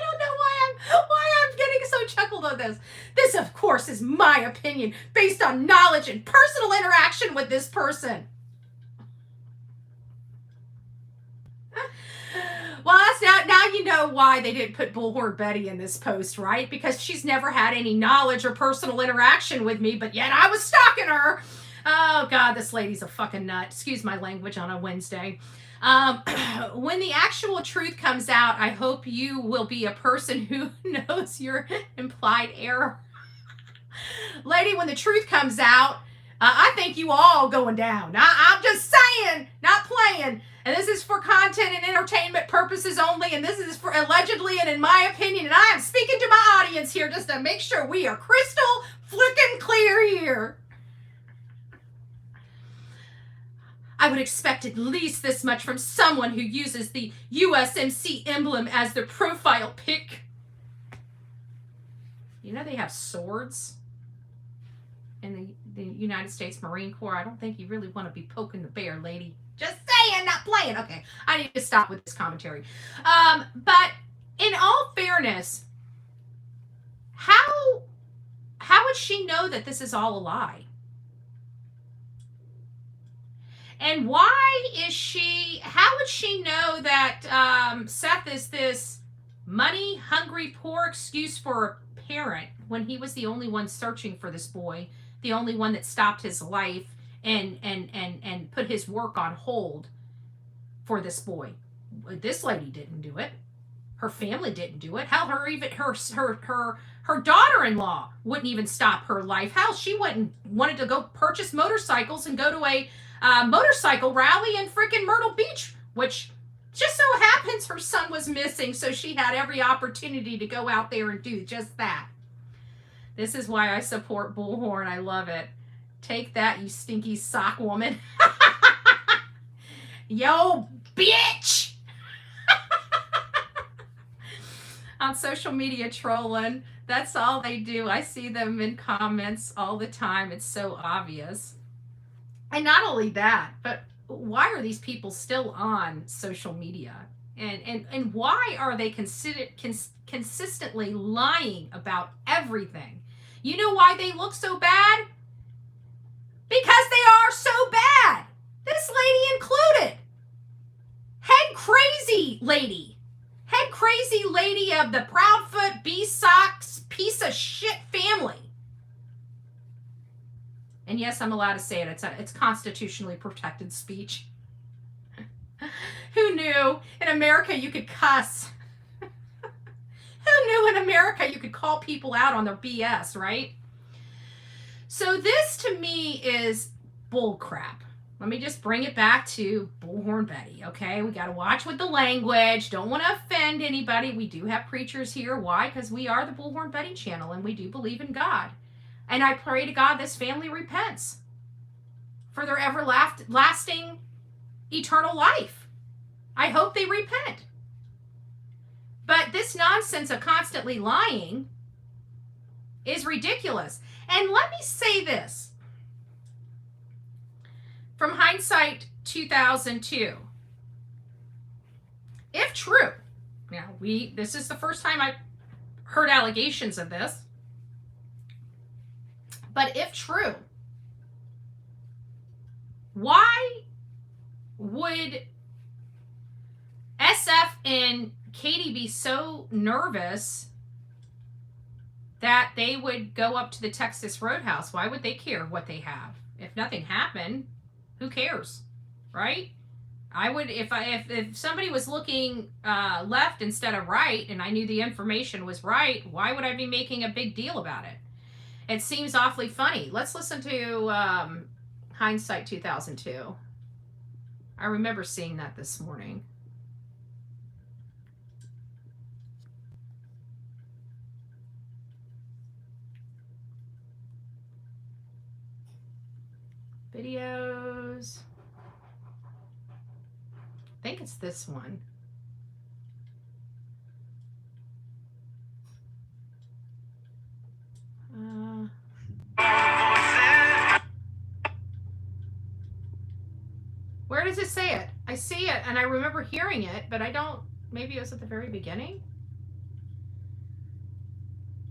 don't know why I'm getting so chuckled on this. This, of course, is my opinion based on knowledge and personal interaction with this person. Well, that's now you know why they didn't put Bullhorn Betty in this post, right? Because she's never had any knowledge or personal interaction with me, but yet I was stalking her. Oh, God, this lady's a fucking nut. Excuse my language on a Wednesday. When the actual truth comes out, I hope you will be a person who knows your implied error. Lady, when the truth comes out, I think you all going down. I'm just saying, not playing. And this is for content and entertainment purposes only. And this is for allegedly and in my opinion. And I am speaking to my audience here just to make sure we are crystal flicking clear here. I would expect at least this much from someone who uses the USMC emblem as their profile pic. You know they have swords in the United States Marine Corps. I don't think you really want to be poking the bear, lady. Just saying, not playing. Okay, I need to stop with this commentary. But in all fairness, how would she know that this is all a lie? And why is she, how would she know that Seth is this money, hungry, poor excuse for a parent when he was the only one searching for this boy, the only one that stopped his life and put his work on hold for this boy? This lady didn't do it. Her family didn't do it. Hell, her daughter-in-law wouldn't even stop her life. Hell, she wanted to go purchase motorcycles and go to a motorcycle rally in freaking Myrtle Beach, which just so happens her son was missing, so she had every opportunity to go out there and do just that. This is why I support Bullhorn. I love it. Take that, you stinky sock woman. Yo, bitch! On social media trolling. That's all they do. I see them in comments all the time. It's so obvious. And not only that, but why are these people still on social media? And why are they consistently lying about everything? You know why they look so bad? Because they are so bad. This lady included. Head crazy lady. Head crazy lady of the Proudfoot, B-Socks, piece of shit family. And yes, I'm allowed to say it. It's constitutionally protected speech. Who knew in America you could cuss? Who knew in America you could call people out on their BS, right? So this to me is bull crap. Let me just bring it back to Bullhorn Betty, okay? We got to watch with the language. Don't want to offend anybody. We do have preachers here. Why? Because we are the Bullhorn Betty channel, and we do believe in God. And I pray to God this family repents for their everlasting, eternal life. I hope they repent. But this nonsense of constantly lying is ridiculous. And let me say this. From hindsight 2002, if true, now this is the first time I've heard allegations of this, but if true, why would SF and Katie be so nervous that they would go up to the Texas Roadhouse? Why would they care what they have? If nothing happened, who cares, right? I would, if somebody was looking left instead of right, and I knew the information was right, why would I be making a big deal about it? It seems awfully funny. Let's listen to hindsight 2002. I remember seeing that this morning. Videos. I think it's this one. Where does it say it? I see it and I remember hearing it, but I don't, maybe it was at the very beginning.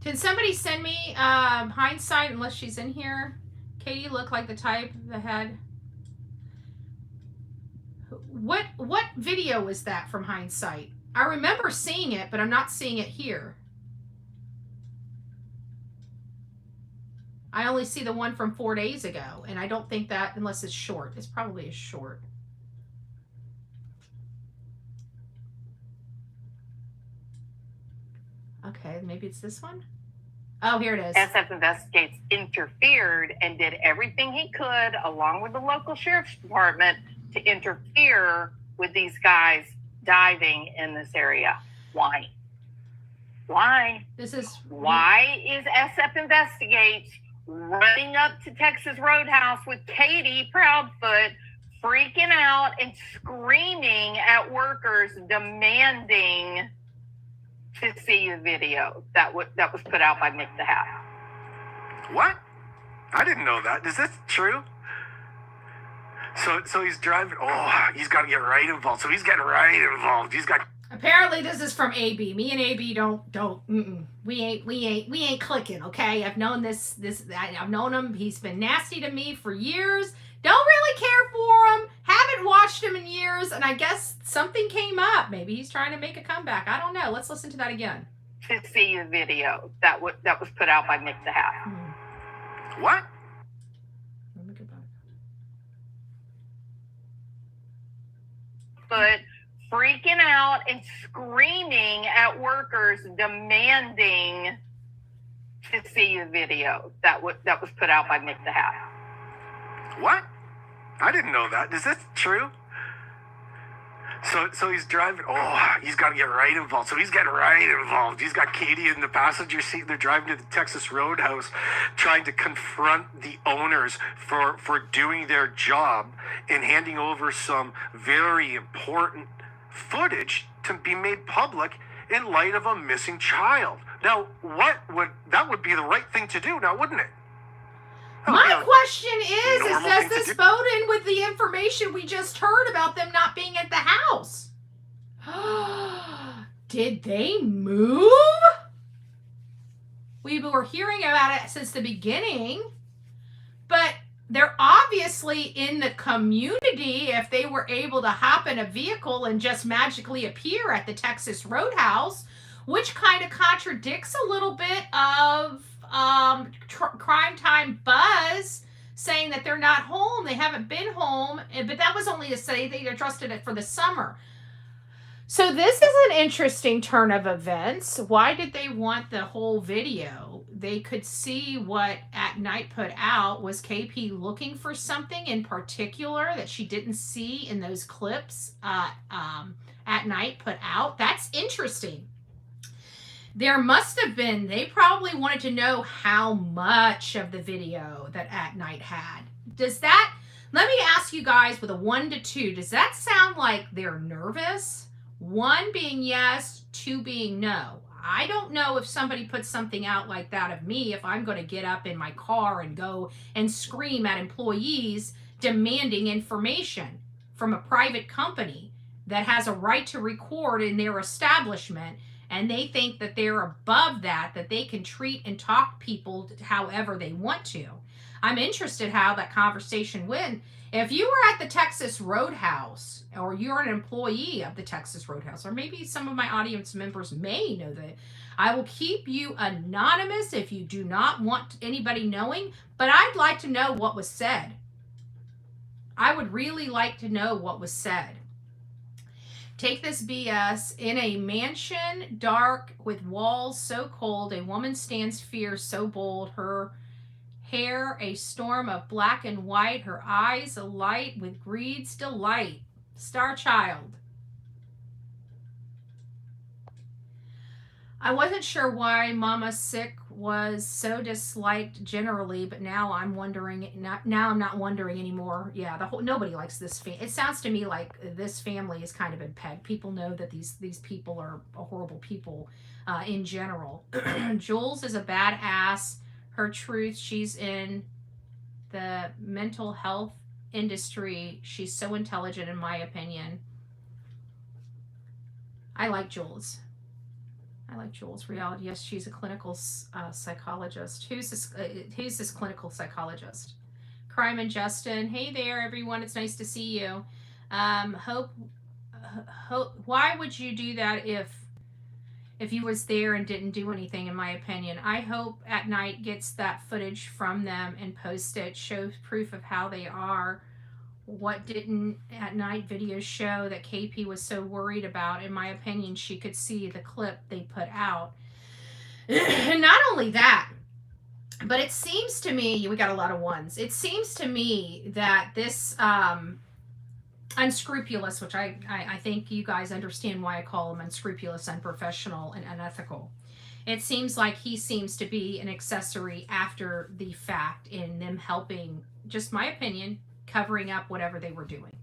Can somebody send me hindsight, unless she's in here? Katie looked like the type that had... What video was that from hindsight? I remember seeing it, but I'm not seeing it here. I only see the one from 4 days ago, and I don't think that, unless it's short. It's probably a short. Okay, maybe it's this one? Oh, here it is. SF Investigates interfered and did everything he could, along with the local sheriff's department, to interfere with these guys diving in this area. Why? Why? Why is SF Investigates running up to Texas Roadhouse with Katie Proudfoot, freaking out and screaming at workers, demanding to see the video that was put out by Nick the Hat? What? I didn't know that. Is this true? So he's driving. Oh, he's got to get right involved. So he's getting right involved. He's got. Apparently, this is from AB. Me and AB don't. We ain't clicking. Okay, I've known I've known him. He's been nasty to me for years. Don't really care for him. Haven't watched him in years. And I guess something came up. Maybe he's trying to make a comeback. I don't know. Let's listen to that again. To see the video that was put out by Nick the Hat. What? Let me go back. But freaking out and screaming at workers, demanding to see the video that was put out by Nick the Hat. What? I didn't know that. Is this true? So he's driving. Oh, he's got to get right involved. So he's getting right involved. He's got Katie in the passenger seat. They're driving to the Texas Roadhouse, trying to confront the owners for doing their job and handing over some very important footage to be made public in light of a missing child. Now, that would be the right thing to do now, wouldn't it? My question is does this vote in with the information we just heard about them not being at the house? Did they move? We were hearing about it since the beginning, but they're obviously in the community if they were able to hop in a vehicle and just magically appear at the Texas Roadhouse, which kind of contradicts a little bit of Crime Time buzz saying that they're not home, they haven't been home, but that was only to say they adjusted it for the summer. So this is an interesting turn of events. Why did they want the whole video? They could see what At Night put out. Was KP looking for something in particular that she didn't see in those clips At Night put out? That's interesting. There must have been, they probably wanted to know how much of the video that At Night had. Let me ask you guys with a 1 to 2, does that sound like they're nervous? 1 being yes, 2 being no. I don't know if somebody puts something out like that of me, if I'm going to get up in my car and go and scream at employees demanding information from a private company that has a right to record in their establishment. And they think that they're above that they can treat and talk people however they want to. I'm interested how that conversation went. If you were at the Texas Roadhouse, or you're an employee of the Texas Roadhouse, or maybe some of my audience members may know that, I will keep you anonymous if you do not want anybody knowing, but I'd like to know what was said. I would really like to know what was said. Take this BS. In a mansion, dark, with walls so cold, a woman stands fierce, so bold, her hair a storm of black and white, her eyes alight with greed's delight. Star Child. I wasn't sure why Mama Sick was so disliked generally, but now I'm wondering. Now I'm not wondering anymore. Yeah, nobody likes this family. It sounds to me like this family has kind of been pegged. People know that these people are horrible people in general. Jules is a badass. Her truth, she's in the mental health industry. She's so intelligent, in my opinion. I like Jules. Reality. Yes, she's a clinical psychologist. Who's this clinical psychologist? Crime and Justin. Hey there, everyone. It's nice to see you. Hope. Why would you do that if you was there and didn't do anything? In my opinion, I hope At Night gets that footage from them and post it. Shows proof of how they are. What didn't At Night videos show that KP was so worried about? In my opinion, she could see the clip they put out. Not only that, but it seems to me, we got a lot of ones. It seems to me that this unscrupulous, which I think you guys understand why I call them unscrupulous, unprofessional, and unethical. It seems like he seems to be an accessory after the fact in them helping, just my opinion, covering up whatever they were doing.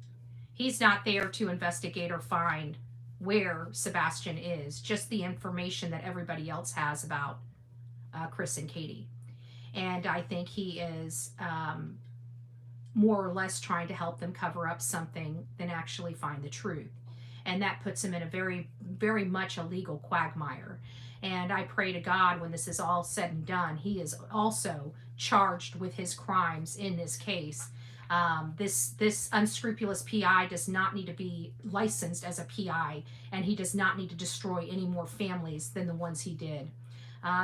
He's not there to investigate or find where Sebastian is, just the information that everybody else has about Chris and Katie. And I think he is more or less trying to help them cover up something than actually find the truth. And that puts him in a very, very much a legal quagmire. And I pray to God when this is all said and done, he is also charged with his crimes in this case. This unscrupulous PI does not need to be licensed as a PI, and he does not need to destroy any more families than the ones he did.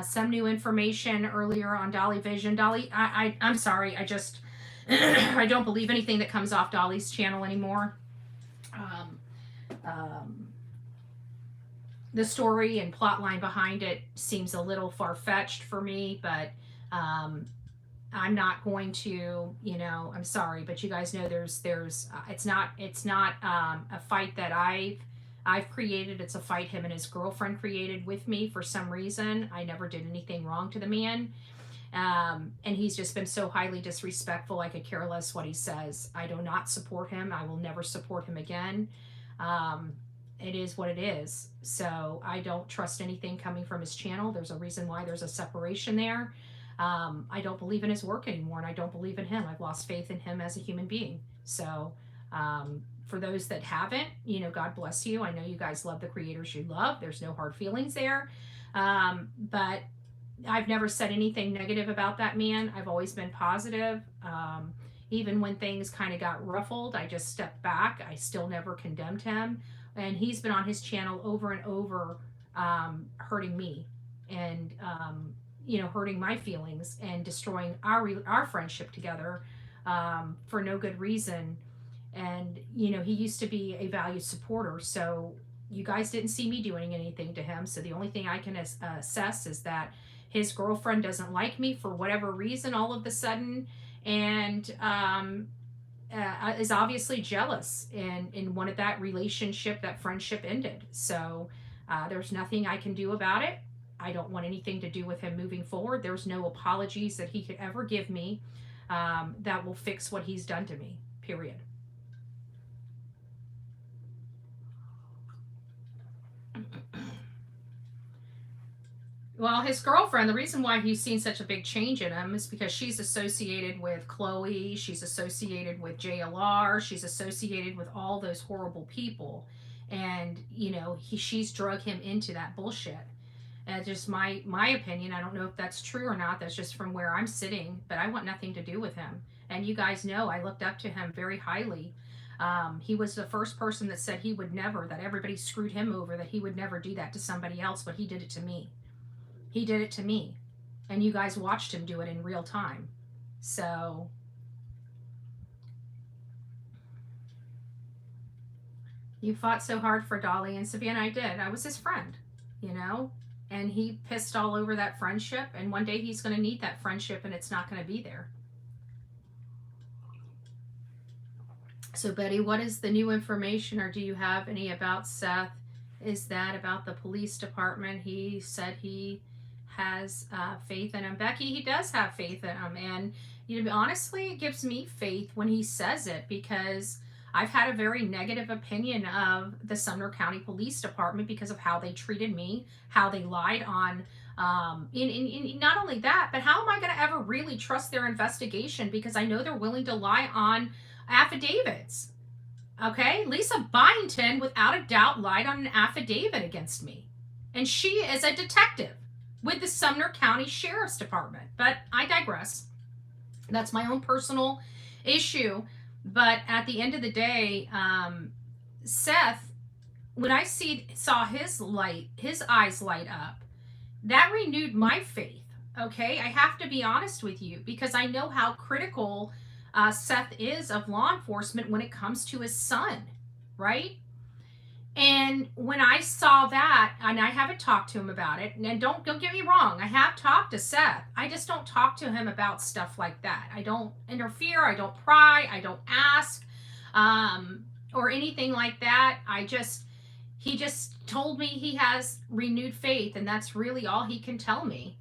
Some new information earlier on Dolly Vision. Dolly, I'm sorry, I just I don't believe anything that comes off Dolly's channel anymore. The story and plot line behind it seems a little far-fetched for me, but I'm not going to, I'm sorry, but you guys know it's not a fight that I've created. It's a fight him and his girlfriend created with me for some reason. I never did anything wrong to the man. And he's just been so highly disrespectful. I could care less what he says. I do not support him. I will never support him again. It is what it is. So I don't trust anything coming from his channel. There's a reason why there's a separation there. I don't believe in his work anymore, and I don't believe in him. I've lost faith in him as a human being. So for those that haven't, God bless you. I know you guys love the creators you love. There's no hard feelings there. But I've never said anything negative about that man. I've always been positive. Even when things kind of got ruffled, I just stepped back. I still never condemned him. And he's been on his channel over and over, hurting me and, hurting my feelings and destroying our friendship together for no good reason. And, he used to be a valued supporter. So you guys didn't see me doing anything to him. So the only thing I can assess is that his girlfriend doesn't like me for whatever reason all of a sudden. And is obviously jealous and wanted that relationship, that friendship ended. So there's nothing I can do about it. I don't want anything to do with him moving forward. There's no apologies that he could ever give me that will fix what he's done to me, period. Well, his girlfriend, the reason why he's seen such a big change in him is because she's associated with Chloe, she's associated with JLR, she's associated with all those horrible people. And, she's drug him into that bullshit. And just my opinion, I don't know if that's true or not, that's just from where I'm sitting, but I want nothing to do with him. And you guys know I looked up to him very highly. He was the first person that said he would never, that everybody screwed him over, that he would never do that to somebody else, but he did it to me. He did it to me, and you guys watched him do it in real time. So you fought so hard for Dolly and Savannah. I did. I was his friend, and he pissed all over that friendship, and one day he's going to need that friendship, and it's not going to be there. So Betty, what is the new information, or do you have any about Seth? Is that about the police department? He said he has faith in him. Becky, he does have faith in him, and honestly, it gives me faith when he says it, because I've had a very negative opinion of the Sumner County Police Department because of how they treated me, how they lied on, in not only that, but how am I going to ever really trust their investigation, because I know they're willing to lie on affidavits. Okay, Lisa Byington, without a doubt, lied on an affidavit against me, and she is a detective with the Sumner County Sheriff's Department. But I digress. That's my own personal issue. But at the end of the day, Seth, when I saw his eyes light up, that renewed my faith. Okay, I have to be honest with you, because I know how critical Seth is of law enforcement when it comes to his son, right? And when I saw that, and I haven't talked to him about it, and don't get me wrong, I have talked to Seth. I just don't talk to him about stuff like that. I don't interfere, I don't pry, I don't ask, or anything like that. I just, he just told me he has renewed faith, and that's really all he can tell me.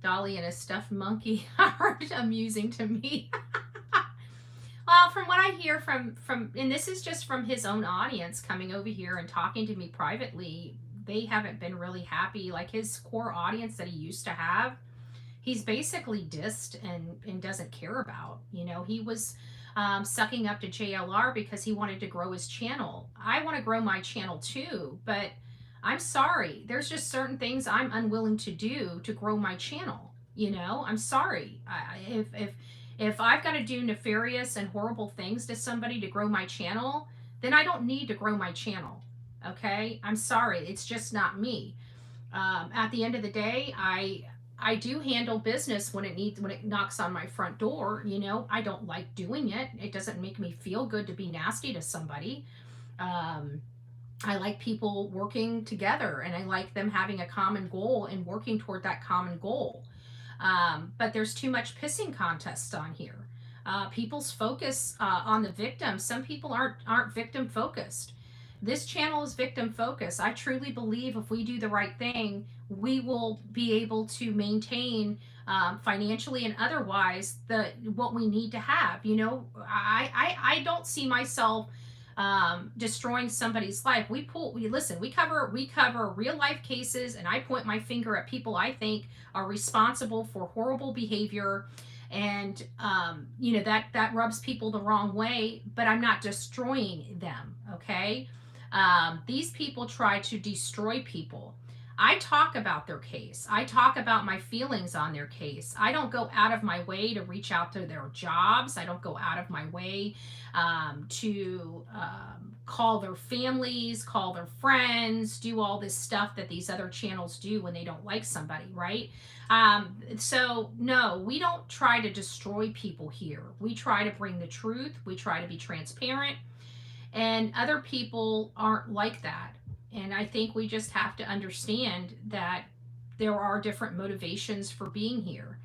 Dolly and a stuffed monkey are amusing to me. Well, from what I hear from, and this is just from his own audience coming over here and talking to me privately, they haven't been really happy. Like his core audience that he used to have, he's basically dissed and doesn't care about. You know, he was sucking up to JLR because he wanted to grow his channel. I want to grow my channel too, but I'm sorry. There's just certain things I'm unwilling to do to grow my channel. You know, I'm sorry. If I've got to do nefarious and horrible things to somebody to grow my channel, then I don't need to grow my channel. Okay, I'm sorry. It's just not me. At the end of the day, I do handle business when it knocks on my front door. You know, I don't like doing it. It doesn't make me feel good to be nasty to somebody. I like people working together, and I like them having a common goal and working toward that common goal. But there's too much pissing contests on here. People's focus on the victim. Some people aren't victim focused. This channel is victim focused. I truly believe if we do the right thing, we will be able to maintain financially and otherwise what we need to have. You know, I don't see myself destroying somebody's life. We cover real life cases, and I point my finger at people I think are responsible for horrible behavior, and you know, that rubs people the wrong way, but I'm not destroying them. Okay. These people try to destroy people. I talk about their case. I talk about my feelings on their case. I don't go out of my way to reach out to their jobs. I don't go out of my way to call their families, call their friends, do all this stuff that these other channels do when they don't like somebody, right? So no, we don't try to destroy people here. We try to bring the truth. We try to be transparent. And other people aren't like that. And I think we just have to understand that there are different motivations for being here.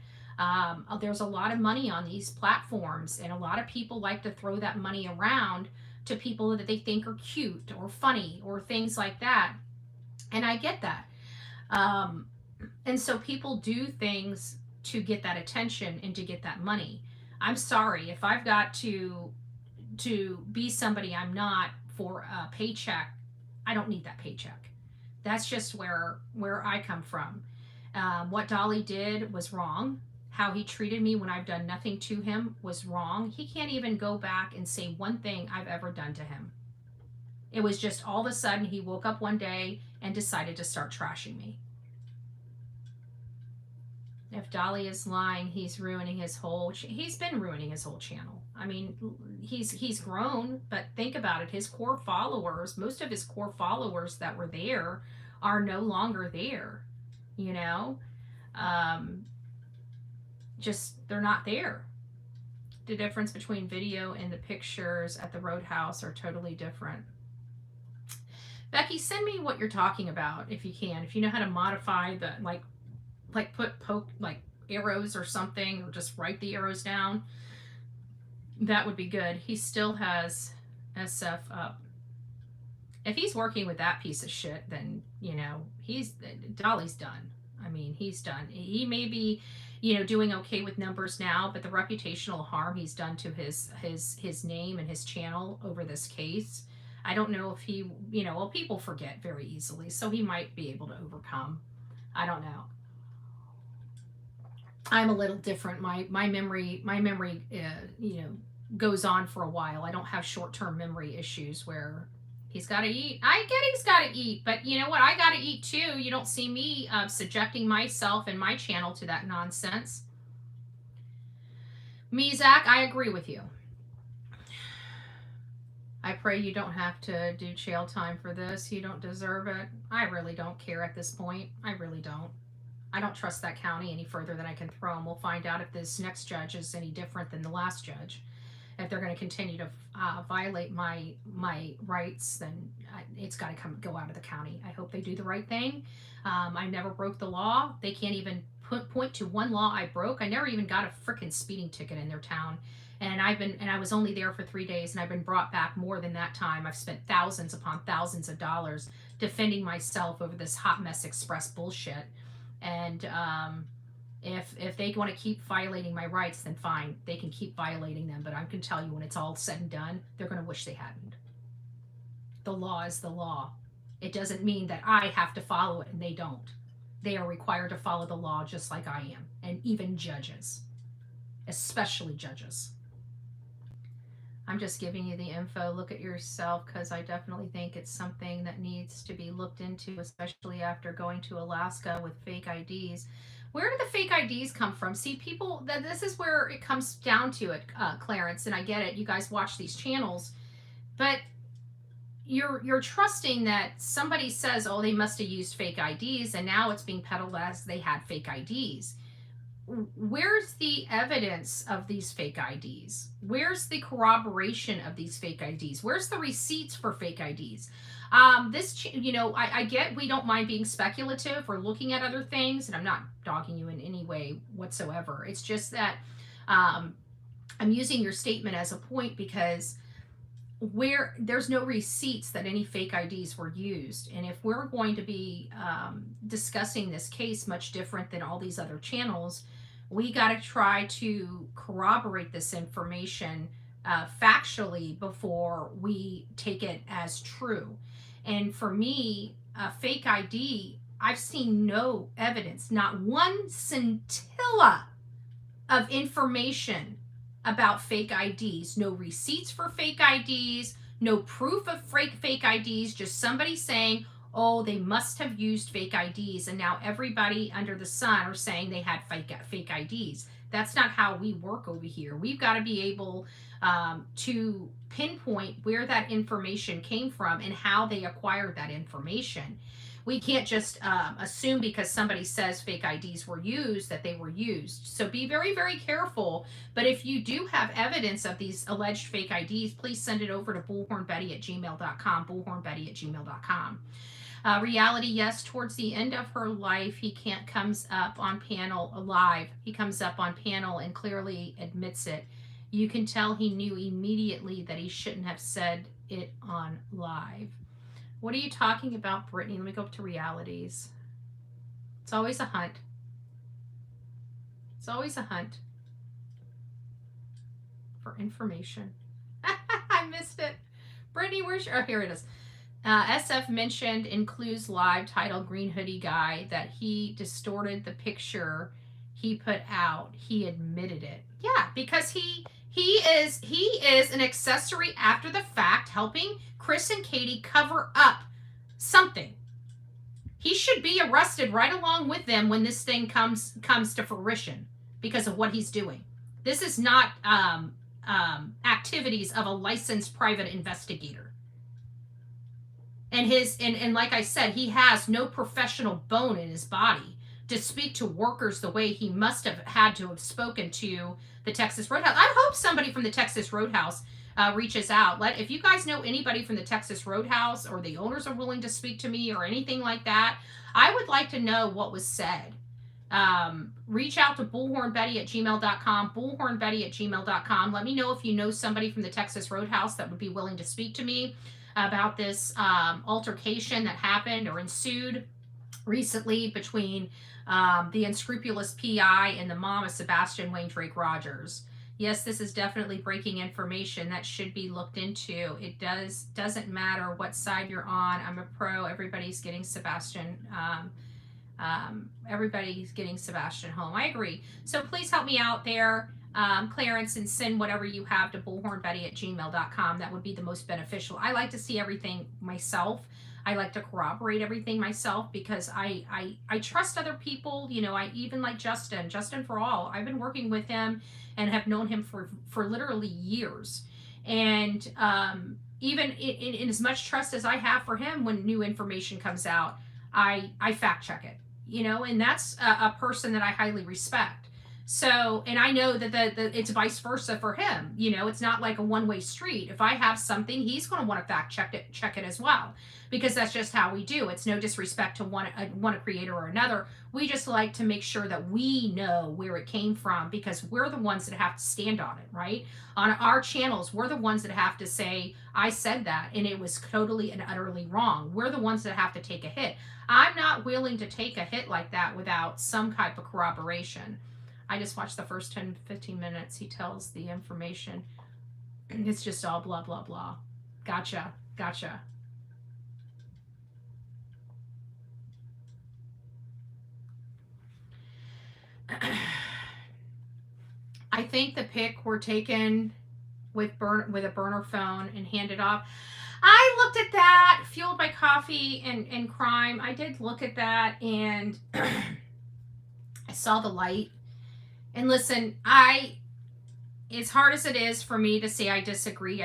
There's a lot of money on these platforms, and a lot of people like to throw that money around to people that they think are cute or funny or things like that. And I get that. And so people do things to get that attention and to get that money. I'm sorry if I've got to be somebody I'm not for a paycheck. I don't need that paycheck. That's just where I come from. What Dolly did was wrong. How he treated me when I've done nothing to him was wrong. He can't even go back and say one thing I've ever done to him. It was just all of a sudden he woke up one day and decided to start trashing me. If Dolly is lying, he's ruining his whole. He's been ruining his whole channel. I mean, he's grown, but think about it. His core followers, most of his core followers that were there, are no longer there. You know, just they're not there. The difference between video and the pictures at the Roadhouse are totally different. Becky, send me what you're talking about if you can. If you know how to modify the like put poke like arrows or something, or just write the arrows down, that would be good. He still has SF up. If he's working with that piece of shit, then you know Dolly's done. I mean, he's done. He may be, you know, doing okay with numbers now, but the reputational harm he's done to his name and his channel over this case, I don't know if he, you know, well, people forget very easily, so he might be able to overcome. I don't know. I'm a little different. My memory, you know, goes on for a while. I don't have short-term memory issues where he's got to eat. I get he's got to eat, but you know what? I got to eat too. You don't see me subjecting myself and my channel to that nonsense. Me, Zach, I agree with you. I pray you don't have to do jail time for this. You don't deserve it. I really don't care at this point. I really don't. I don't trust that county any further than I can throw them. We'll find out if this next judge is any different than the last judge. If they're going to continue to violate my rights, then it's got to go out of the county. I hope they do the right thing. I never broke the law. They can't even point to one law I broke. I never even got a freaking speeding ticket in their town. And I was only there for 3 days, and I've been brought back more than that time. I've spent thousands upon thousands of dollars defending myself over this hot mess express bullshit. And if they want to keep violating my rights, then fine, they can keep violating them. But I can tell you, when it's all said and done, they're going to wish they hadn't. The law is the law. It doesn't mean that I have to follow it and they don't. They are required to follow the law just like I am, and even judges, especially judges. I'm just giving you the info. Look at yourself, because I definitely think it's something that needs to be looked into, especially after going to Alaska with fake IDs. Where do the fake IDs come from? See, people, this is where it comes down to it, Clarence, and I get it. You guys watch these channels, but you're trusting that somebody says, oh, they must have used fake IDs, and now it's being peddled as they had fake IDs. Where's the evidence of these fake IDs? Where's the corroboration of these fake IDs? Where's the receipts for fake IDs? I get we don't mind being speculative or looking at other things, and I'm not dogging you in any way whatsoever. It's just that I'm using your statement as a point, because where there's no receipts that any fake IDs were used. And if we're going to be discussing this case much different than all these other channels, we got to try to corroborate this information factually before we take it as true. And for me, a fake ID, I've seen no evidence, not one scintilla of information about fake IDs. No receipts for fake IDs, no proof of fake IDs, just somebody saying, oh, they must have used fake IDs, and now everybody under the sun are saying they had fake IDs. That's not how we work over here. We've got to be able to pinpoint where that information came from and how they acquired that information. We can't just assume because somebody says fake IDs were used that they were used. So be very, very careful. But if you do have evidence of these alleged fake IDs, please send it over to bullhornbetty@gmail.com, bullhornbetty@gmail.com. Reality, yes, towards the end of her life, he comes up on panel alive. He comes up on panel and clearly admits it. You can tell he knew immediately that he shouldn't have said it on live. What are you talking about, Brittany? Let me go up to realities. It's always a hunt. It's always a hunt for information. I missed it. Brittany, where's your... Oh, here it is. SF mentioned in Clues Live titled Green Hoodie Guy that he distorted the picture he put out. He admitted it. Yeah, because he is an accessory after the fact, helping Chris and Katie cover up something. He should be arrested right along with them when this thing comes to fruition because of what he's doing. This is not activities of a licensed private investigator. And like I said, he has no professional bone in his body to speak to workers the way he must have had to have spoken to the Texas Roadhouse. I hope somebody from the Texas Roadhouse reaches out. If you guys know anybody from the Texas Roadhouse, or the owners are willing to speak to me or anything like that, I would like to know what was said. Reach out to bullhornbetty@gmail.com, bullhornbetty@gmail.com. Let me know if you know somebody from the Texas Roadhouse that would be willing to speak to me about this altercation that happened or ensued recently between the unscrupulous PI and the mom of Sebastian Rogers. Yes, this is definitely breaking information that should be looked into. It doesn't matter what side you're on. I'm a pro. Everybody's getting Sebastian. Everybody's getting Sebastian home. I agree. So please help me out there, Clarence, and send whatever you have to bullhornbetty@gmail.com. That would be the most beneficial. I like to see everything myself. I like to corroborate everything myself because I trust other people. You know, I even like Justin for all. I've been working with him and have known him for literally years. And even in as much trust as I have for him, when new information comes out, I fact check it, you know, and that's a person that I highly respect. So, and I know that it's vice versa for him. You know, it's not like a one-way street. If I have something, he's going to want to fact check it as well, because that's just how we do. It's no disrespect to one creator or another. We just like to make sure that we know where it came from, because we're the ones that have to stand on it, right? On our channels, we're the ones that have to say, I said that and it was totally and utterly wrong. We're the ones that have to take a hit. I'm not willing to take a hit like that without some type of corroboration. I just watched the first 10, 15 minutes. He tells the information. It's just all blah, blah, blah. Gotcha. I think the pic were taken with a burner phone and handed off. I looked at that, fueled by coffee and crime. I did look at that, and I saw the light. And listen, as hard as it is for me to say I disagree,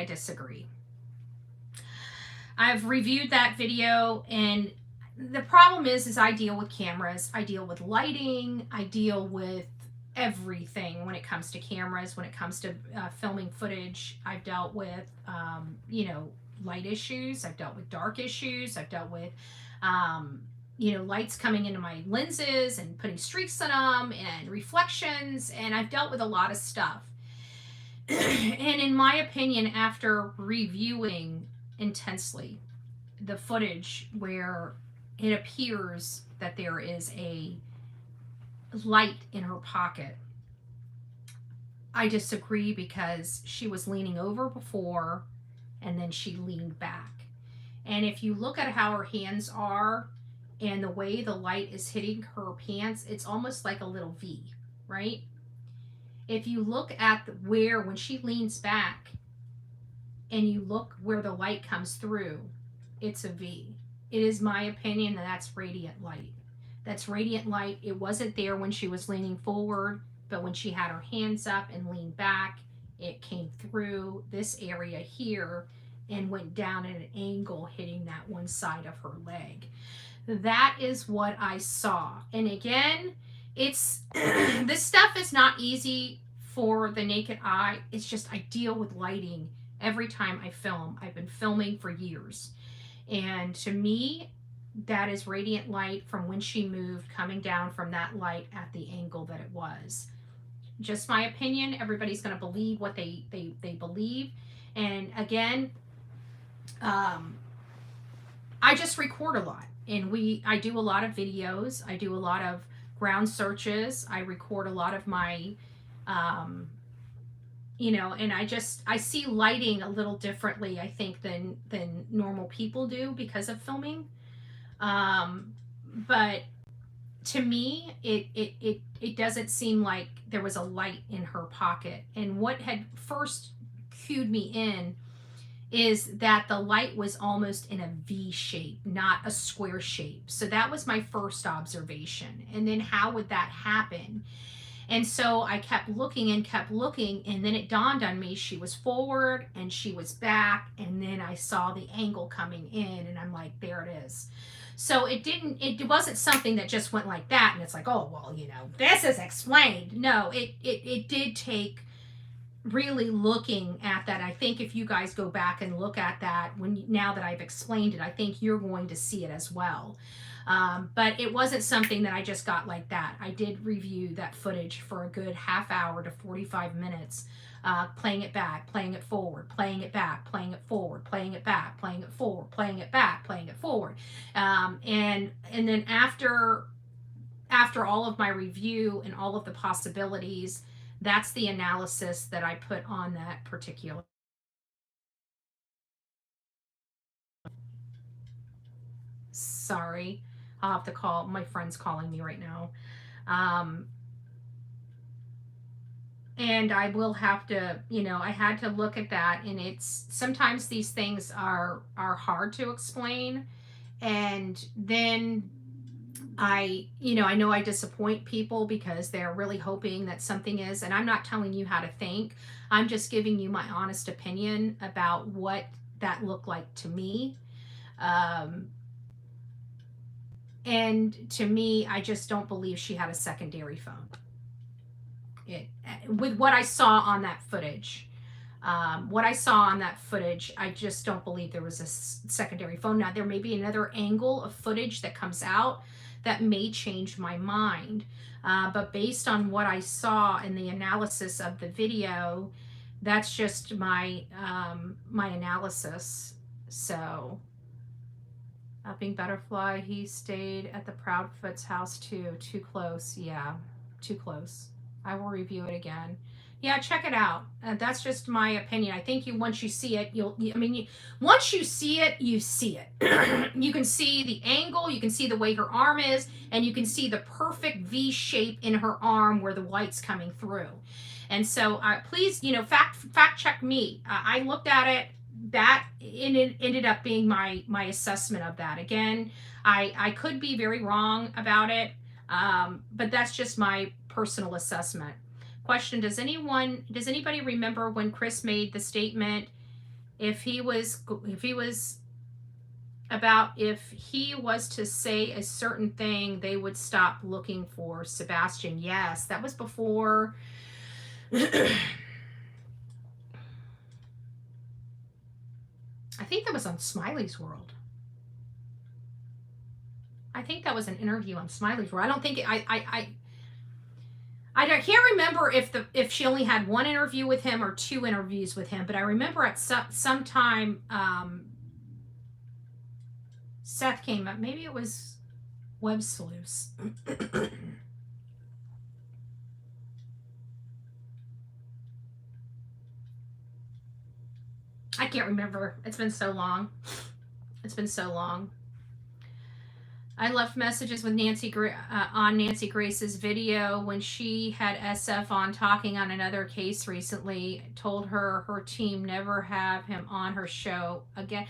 I've reviewed that video, and the problem is I deal with cameras, I deal with lighting, I deal with everything when it comes to cameras, when it comes to filming footage. I've dealt with, light issues, I've dealt with dark issues, I've dealt with, lights coming into my lenses and putting streaks in them and reflections, and I've dealt with a lot of stuff. And in my opinion, after reviewing intensely the footage where it appears that there is a light in her pocket, I disagree, because she was leaning over before and then she leaned back. And if you look at how her hands are and the way the light is hitting her pants, it's almost like a little V, right? If you look at when she leans back and you look where the light comes through, it's a V. It is my opinion that that's radiant light. That's radiant light. It wasn't there when she was leaning forward, but when she had her hands up and leaned back, it came through this area here and went down at an angle, hitting that one side of her leg. That is what I saw. And again, it's this stuff is not easy for the naked eye. It's just I deal with lighting every time I film. I've been filming for years. And to me, that is radiant light from when she moved, coming down from that light at the angle that it was. Just my opinion. Everybody's going to believe what they believe. And again, I just record a lot. And I do a lot of videos. I do a lot of ground searches. I record a lot of my, and I see lighting a little differently, I think, than normal people do because of filming. But to me, it doesn't seem like there was a light in her pocket. And what had first cued me in is that the light was almost in a V shape, not a square shape. So that was my first observation. And then how would that happen? And so I kept looking, and then it dawned on me she was forward and she was back, and then I saw the angle coming in, and I'm like, there it is. So it wasn't something that just went like that and it's like, oh, well, this is explained. No, it did take really looking at that. I think if you guys go back and look at that now that I've explained it, I think you're going to see it as well. But it wasn't something that I just got like that. I did review that footage for a good half hour to 45 minutes, playing it back, playing it forward, playing it back, playing it forward, playing it back, playing it forward, playing it back, playing it forward. And then after all of my review and all of the possibilities, that's the analysis that I put on that particular. Sorry, I'll have to call. My friend's calling me right now. And I will have to, I had to look at that, and it's sometimes these things are hard to explain. And then I know I disappoint people because they're really hoping that something is, and I'm not telling you how to think. I'm just giving you my honest opinion about what that looked like to me. And to me, I just don't believe she had a secondary phone. with what I saw on that footage. What I saw on that footage, I just don't believe there was a secondary phone. Now, there may be another angle of footage that comes out that may change my mind. But based on what I saw in the analysis of the video, that's just my my analysis. So, Upping Butterfly, he stayed at the Proudfoot's house too. Too close. Yeah, too close. I will review it again. Yeah, check it out. That's just my opinion. I think once you see it, once you see it, you see it. You can see the angle, you can see the way her arm is, and you can see the perfect V shape in her arm where the light's coming through. And so, please, fact check me. I looked at it. That it ended up being my assessment of that. Again, I could be very wrong about it, but that's just my personal assessment. Question: Does anybody remember when Chris made the statement if he was to say a certain thing, they would stop looking for Sebastian? Yes, that was before. I think that was on Smiley's World. I think that was an interview on Smiley's World. I don't think I can't remember if she only had one interview with him or two interviews with him, but I remember at some time Seth came up. Maybe it was Web Sleuths. I can't remember. It's been so long. I left messages with on Nancy Grace's video when she had SF on talking on another case recently. Told her team never have him on her show again.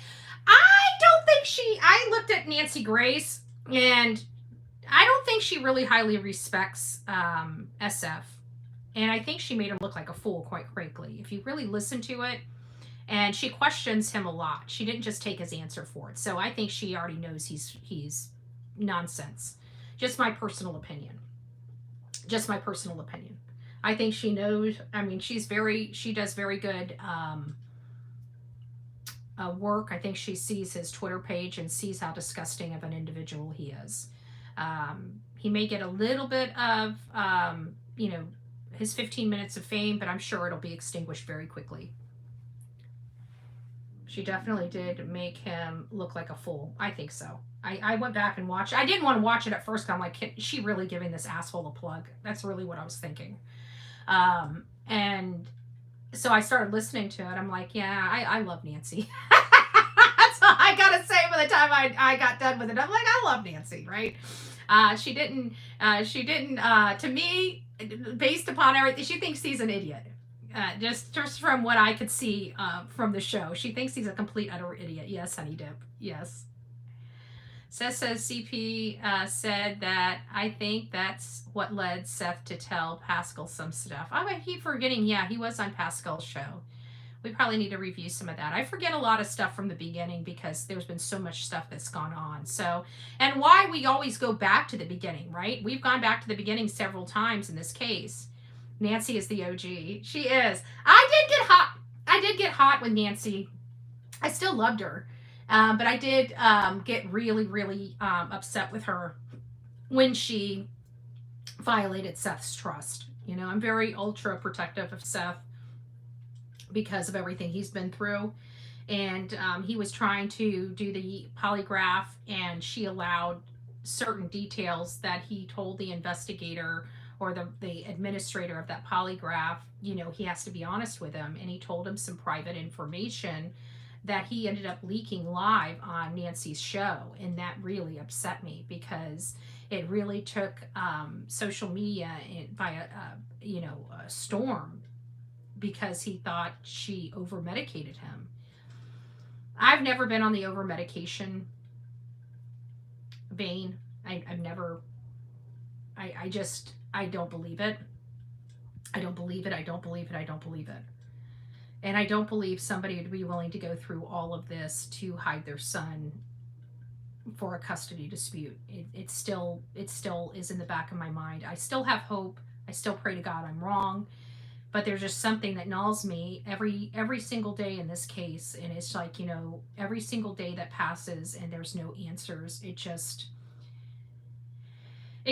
I looked at Nancy Grace, and I don't think she really highly respects SF. And I think she made him look like a fool, quite frankly. If you really listen to it, and she questions him a lot. She didn't just take his answer for it. So I think she already knows he's nonsense. Just my personal opinion. I think she knows. I mean, she does very good work. I think she sees his Twitter page and sees how disgusting of an individual he is. He may get a little bit of his 15 minutes of fame, but I'm sure it'll be extinguished very quickly. She definitely did make him look like a fool. I think so. I went back and watched. I didn't want to watch it at first. I'm like, is she really giving this asshole a plug? That's really what I was thinking. And so I started listening to it. I'm like, yeah, I love Nancy. That's all I gotta say by the time I got done with it. I'm like, I love Nancy, right? She didn't, to me, based upon everything, she thinks he's an idiot. Just from what I could see from the show, she thinks he's a complete utter idiot. Yes, honey dip. Yes. Seth says CP said that I think that's what led Seth to tell Pascal some stuff. I keep forgetting. Yeah, he was on Pascal's show. We probably need to review some of that. I forget a lot of stuff from the beginning because there's been so much stuff that's gone on. So, and why we always go back to the beginning, right? We've gone back to the beginning several times in this case. Nancy is the OG. She is. I did get hot with Nancy. I still loved her. But I did get really, really upset with her when she violated Seth's trust. I'm very ultra protective of Seth because of everything he's been through. And he was trying to do the polygraph, and she allowed certain details that he told the investigator or the administrator of that polygraph, he has to be honest with him. And he told him some private information that he ended up leaking live on Nancy's show. And that really upset me because it really took social media by a storm because he thought she over-medicated him. I've never been on the over-medication vein. I've never, I don't believe it. I don't believe it. And I don't believe somebody would be willing to go through all of this to hide their son for a custody dispute. It still is in the back of my mind. I still have hope. I still pray to God I'm wrong, but there's just something that gnaws me every single day in this case. And it's like, every single day that passes and there's no answers, it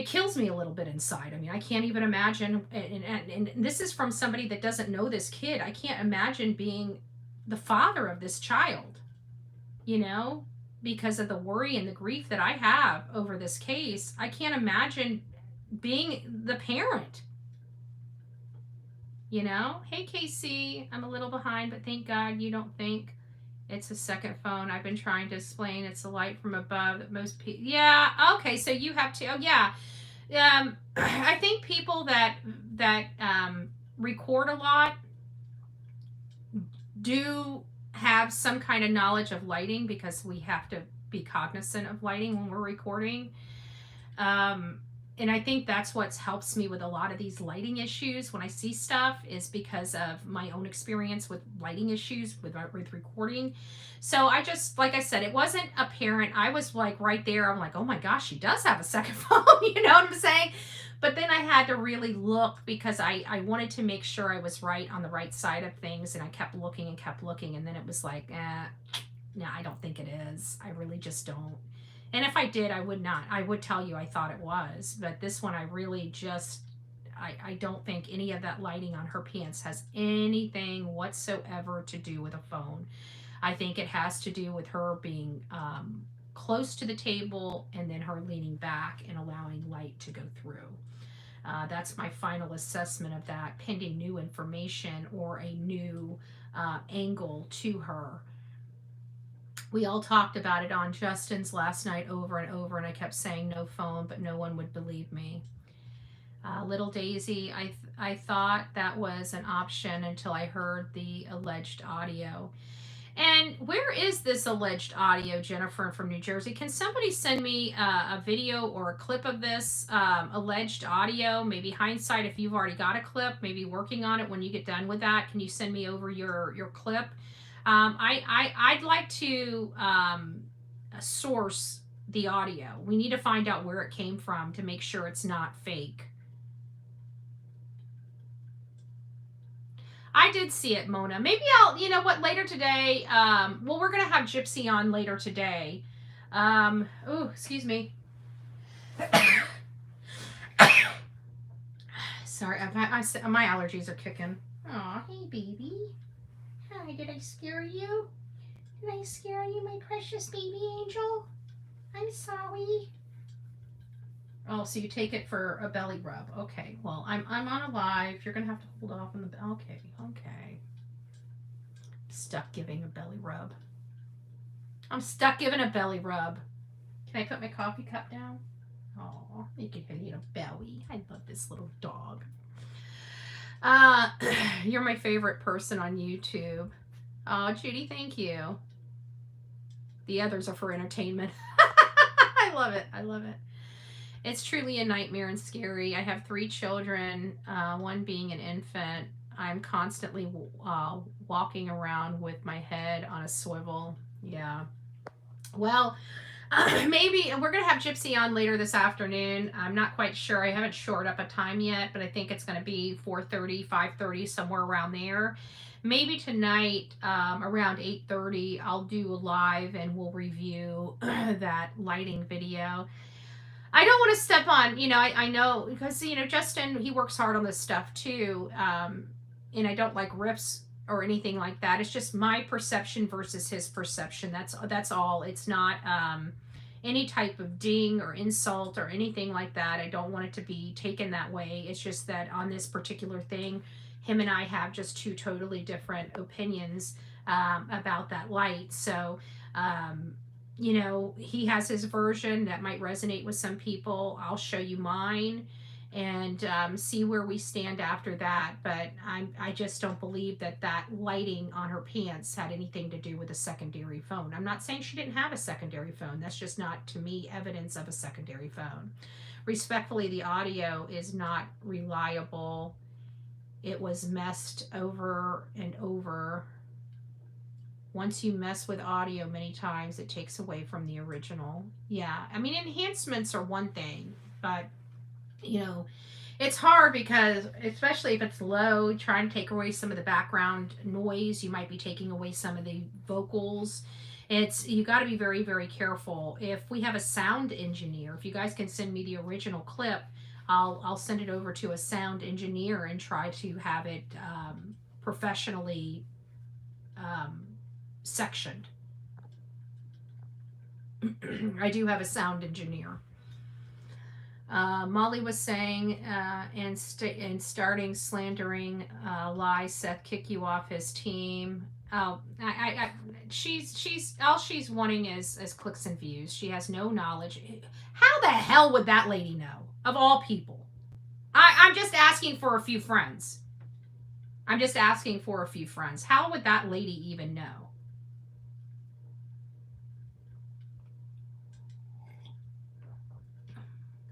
kills me a little bit inside. I mean, I can't even imagine, and this is from somebody that doesn't know this kid. I can't imagine being the father of this child, because of the worry and the grief that I have over this case. I can't imagine being the parent. Hey Casey, I'm a little behind, but thank God you don't think it's a second phone. I've been trying to explain it's a light from above that most people. Yeah, okay, so you have to. Oh yeah, I think people that record a lot do have some kind of knowledge of lighting, because we have to be cognizant of lighting when we're recording. And I think that's what helps me with a lot of these lighting issues when I see stuff, is because of my own experience with lighting issues with recording. So I just, like I said, it wasn't apparent. I was like right there. I'm like, oh my gosh, she does have a second phone. You know what I'm saying? But then I had to really look, because I wanted to make sure I was right on the right side of things. And I kept looking. And then it was like, no, I don't think it is. I really just don't. And if I did, I would not. I would tell you I thought it was. But this one, I really just, I don't think any of that lighting on her pants has anything whatsoever to do with a phone. I think it has to do with her being close to the table, and then her leaning back and allowing light to go through. That's my final assessment of that, pending new information or a new angle to her. We all talked about it on Justin's last night over and over, and I kept saying no phone, but no one would believe me. Little Daisy, I thought that was an option until I heard the alleged audio. And where is this alleged audio, Jennifer from New Jersey? Can somebody send me a video or a clip of this alleged audio? Maybe hindsight, if you've already got a clip, maybe working on it when you get done with that. Can you send me over your clip? I'd like to source the audio. We need to find out where it came from to make sure it's not fake. I did see it, Mona. Maybe I'll, later today, we're going to have Gypsy on later today. Oh, excuse me. Sorry, my allergies are kicking. Aw, hey, baby. Hi, did I scare you? Did I scare you, my precious baby angel? I'm sorry. Oh, so you take it for a belly rub. Okay, well, I'm on a live. You're going to have to hold off on the... Okay. Stuck giving a belly rub. I'm stuck giving a belly rub. Can I put my coffee cup down? Oh, make it a little belly. I love this little dog. You're my favorite person on YouTube. Oh, Judy, thank you. The others are for entertainment. I love it. It's truly a nightmare and scary. I have 3 children, one being an infant. I'm constantly walking around with my head on a swivel. Yeah. Well, maybe we're going to have Gypsy on later this afternoon. I'm not quite sure. I haven't shored up a time yet, but I think it's going to be 4:30, 5:30, somewhere around there. Maybe tonight around 8:30, I'll do a live and we'll review that lighting video. I don't want to step on, I know, because, Justin, he works hard on this stuff too. And I don't like riffs or anything like that. It's just my perception versus his perception. That's all. It's not any type of ding or insult or anything like that. I don't want it to be taken that way. It's just that on this particular thing, him and I have just 2 totally different opinions about that light. So, he has his version that might resonate with some people. I'll show you mine and see where we stand after that. But I just don't believe that lighting on her pants had anything to do with a secondary phone. I'm not saying she didn't have a secondary phone. That's just not, to me, evidence of a secondary phone. Respectfully, the audio is not reliable. It was messed over and over. Once you mess with audio many times, it takes away from the original. Yeah, I mean, enhancements are one thing, but, It's hard because, especially if it's low, trying to take away some of the background noise, you might be taking away some of the vocals. You got to be very, very careful. If we have a sound engineer, if you guys can send me the original clip, I'll send it over to a sound engineer and try to have it professionally sectioned. I do have a sound engineer. Molly was saying, and starting slandering lies, Seth kick you off his team. Oh, she's all she's wanting is clicks and views. She has no knowledge. How the hell would that lady know? Of all people, I'm just asking for a few friends. I'm just asking for a few friends. How would that lady even know?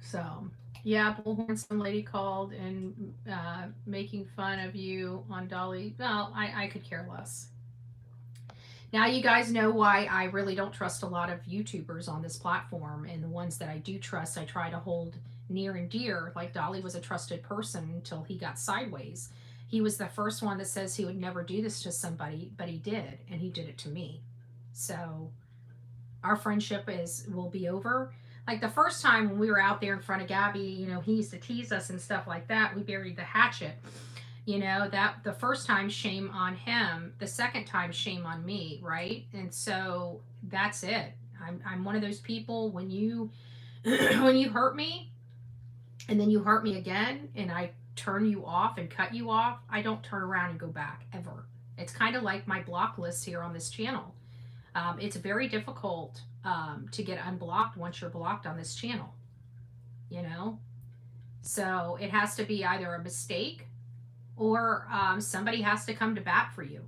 So, yeah, Bullhorn, some lady called and making fun of you on Dolly. Well, I could care less. Now you guys know why I really don't trust a lot of YouTubers on this platform, and the ones that I do trust, I try to hold near and dear. Like Dolly was a trusted person until he got sideways. He was the first one that says he would never do this to somebody, but he did, and he did it to me. So our friendship will be over. Like the first time when we were out there in front of Gabby, you know, he used to tease us and stuff like that. We buried the hatchet. You know, that the first time, shame on him. The second time, shame on me, right? And so that's it. I'm one of those people, when you when you hurt me and then you hurt me again and I turn you off and cut you off, I don't turn around and go back ever. It's kind of like my block list here on this channel. It's very difficult to get unblocked once you're blocked on this channel, you know? So it has to be either a mistake or somebody has to come to bat for you.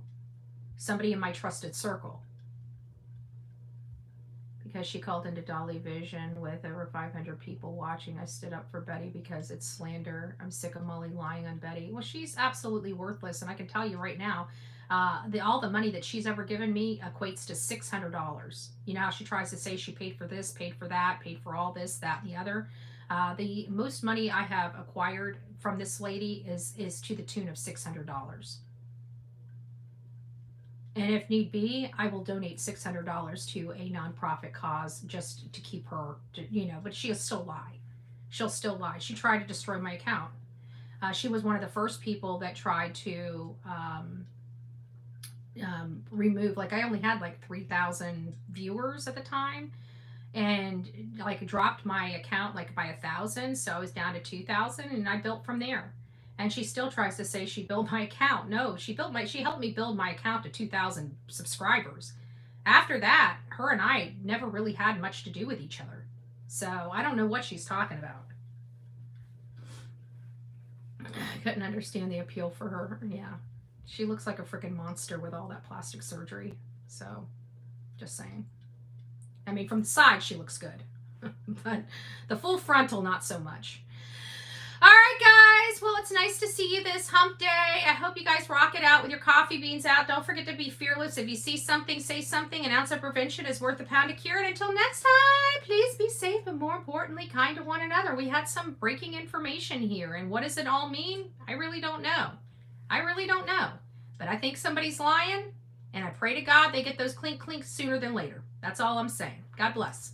Somebody in my trusted circle. Because she called into Dolly Vision with over 500 people watching. I stood up for Betty because it's slander. I'm sick of Molly lying on Betty. Well, she's absolutely worthless, and I can tell you right now, all the money that she's ever given me equates to $600. You know how she tries to say she paid for this, paid for that, paid for all this, that, and the other. The most money I have acquired from this lady is to the tune of $600. And if need be, I will donate $600 to a nonprofit cause just to keep her, you know, but she'll still lie. She'll still lie. She tried to destroy my account. She was one of the first people that tried to remove, like I only had like 3,000 viewers at the time, and like dropped my account like by 1,000, so I was down to 2,000, and I built from there. And she still tries to say she built my account. No, she helped me build my account to 2,000 subscribers. After that, her and I never really had much to do with each other. So I don't know what she's talking about. I couldn't understand the appeal for her. Yeah, she looks like a freaking monster with all that plastic surgery. So, just saying. I mean, from the side, she looks good. But the full frontal, not so much. All right, guys. Well, it's nice to see you this hump day. I hope you guys rock it out with your coffee beans out. Don't forget to be fearless. If you see something, say something. An ounce of prevention is worth a pound of cure. And until next time, please be safe, but more importantly, kind to one another. We had some breaking information here. And what does it all mean? I really don't know. I really don't know. But I think somebody's lying. And I pray to God they get those clink clinks sooner than later. That's all I'm saying. God bless.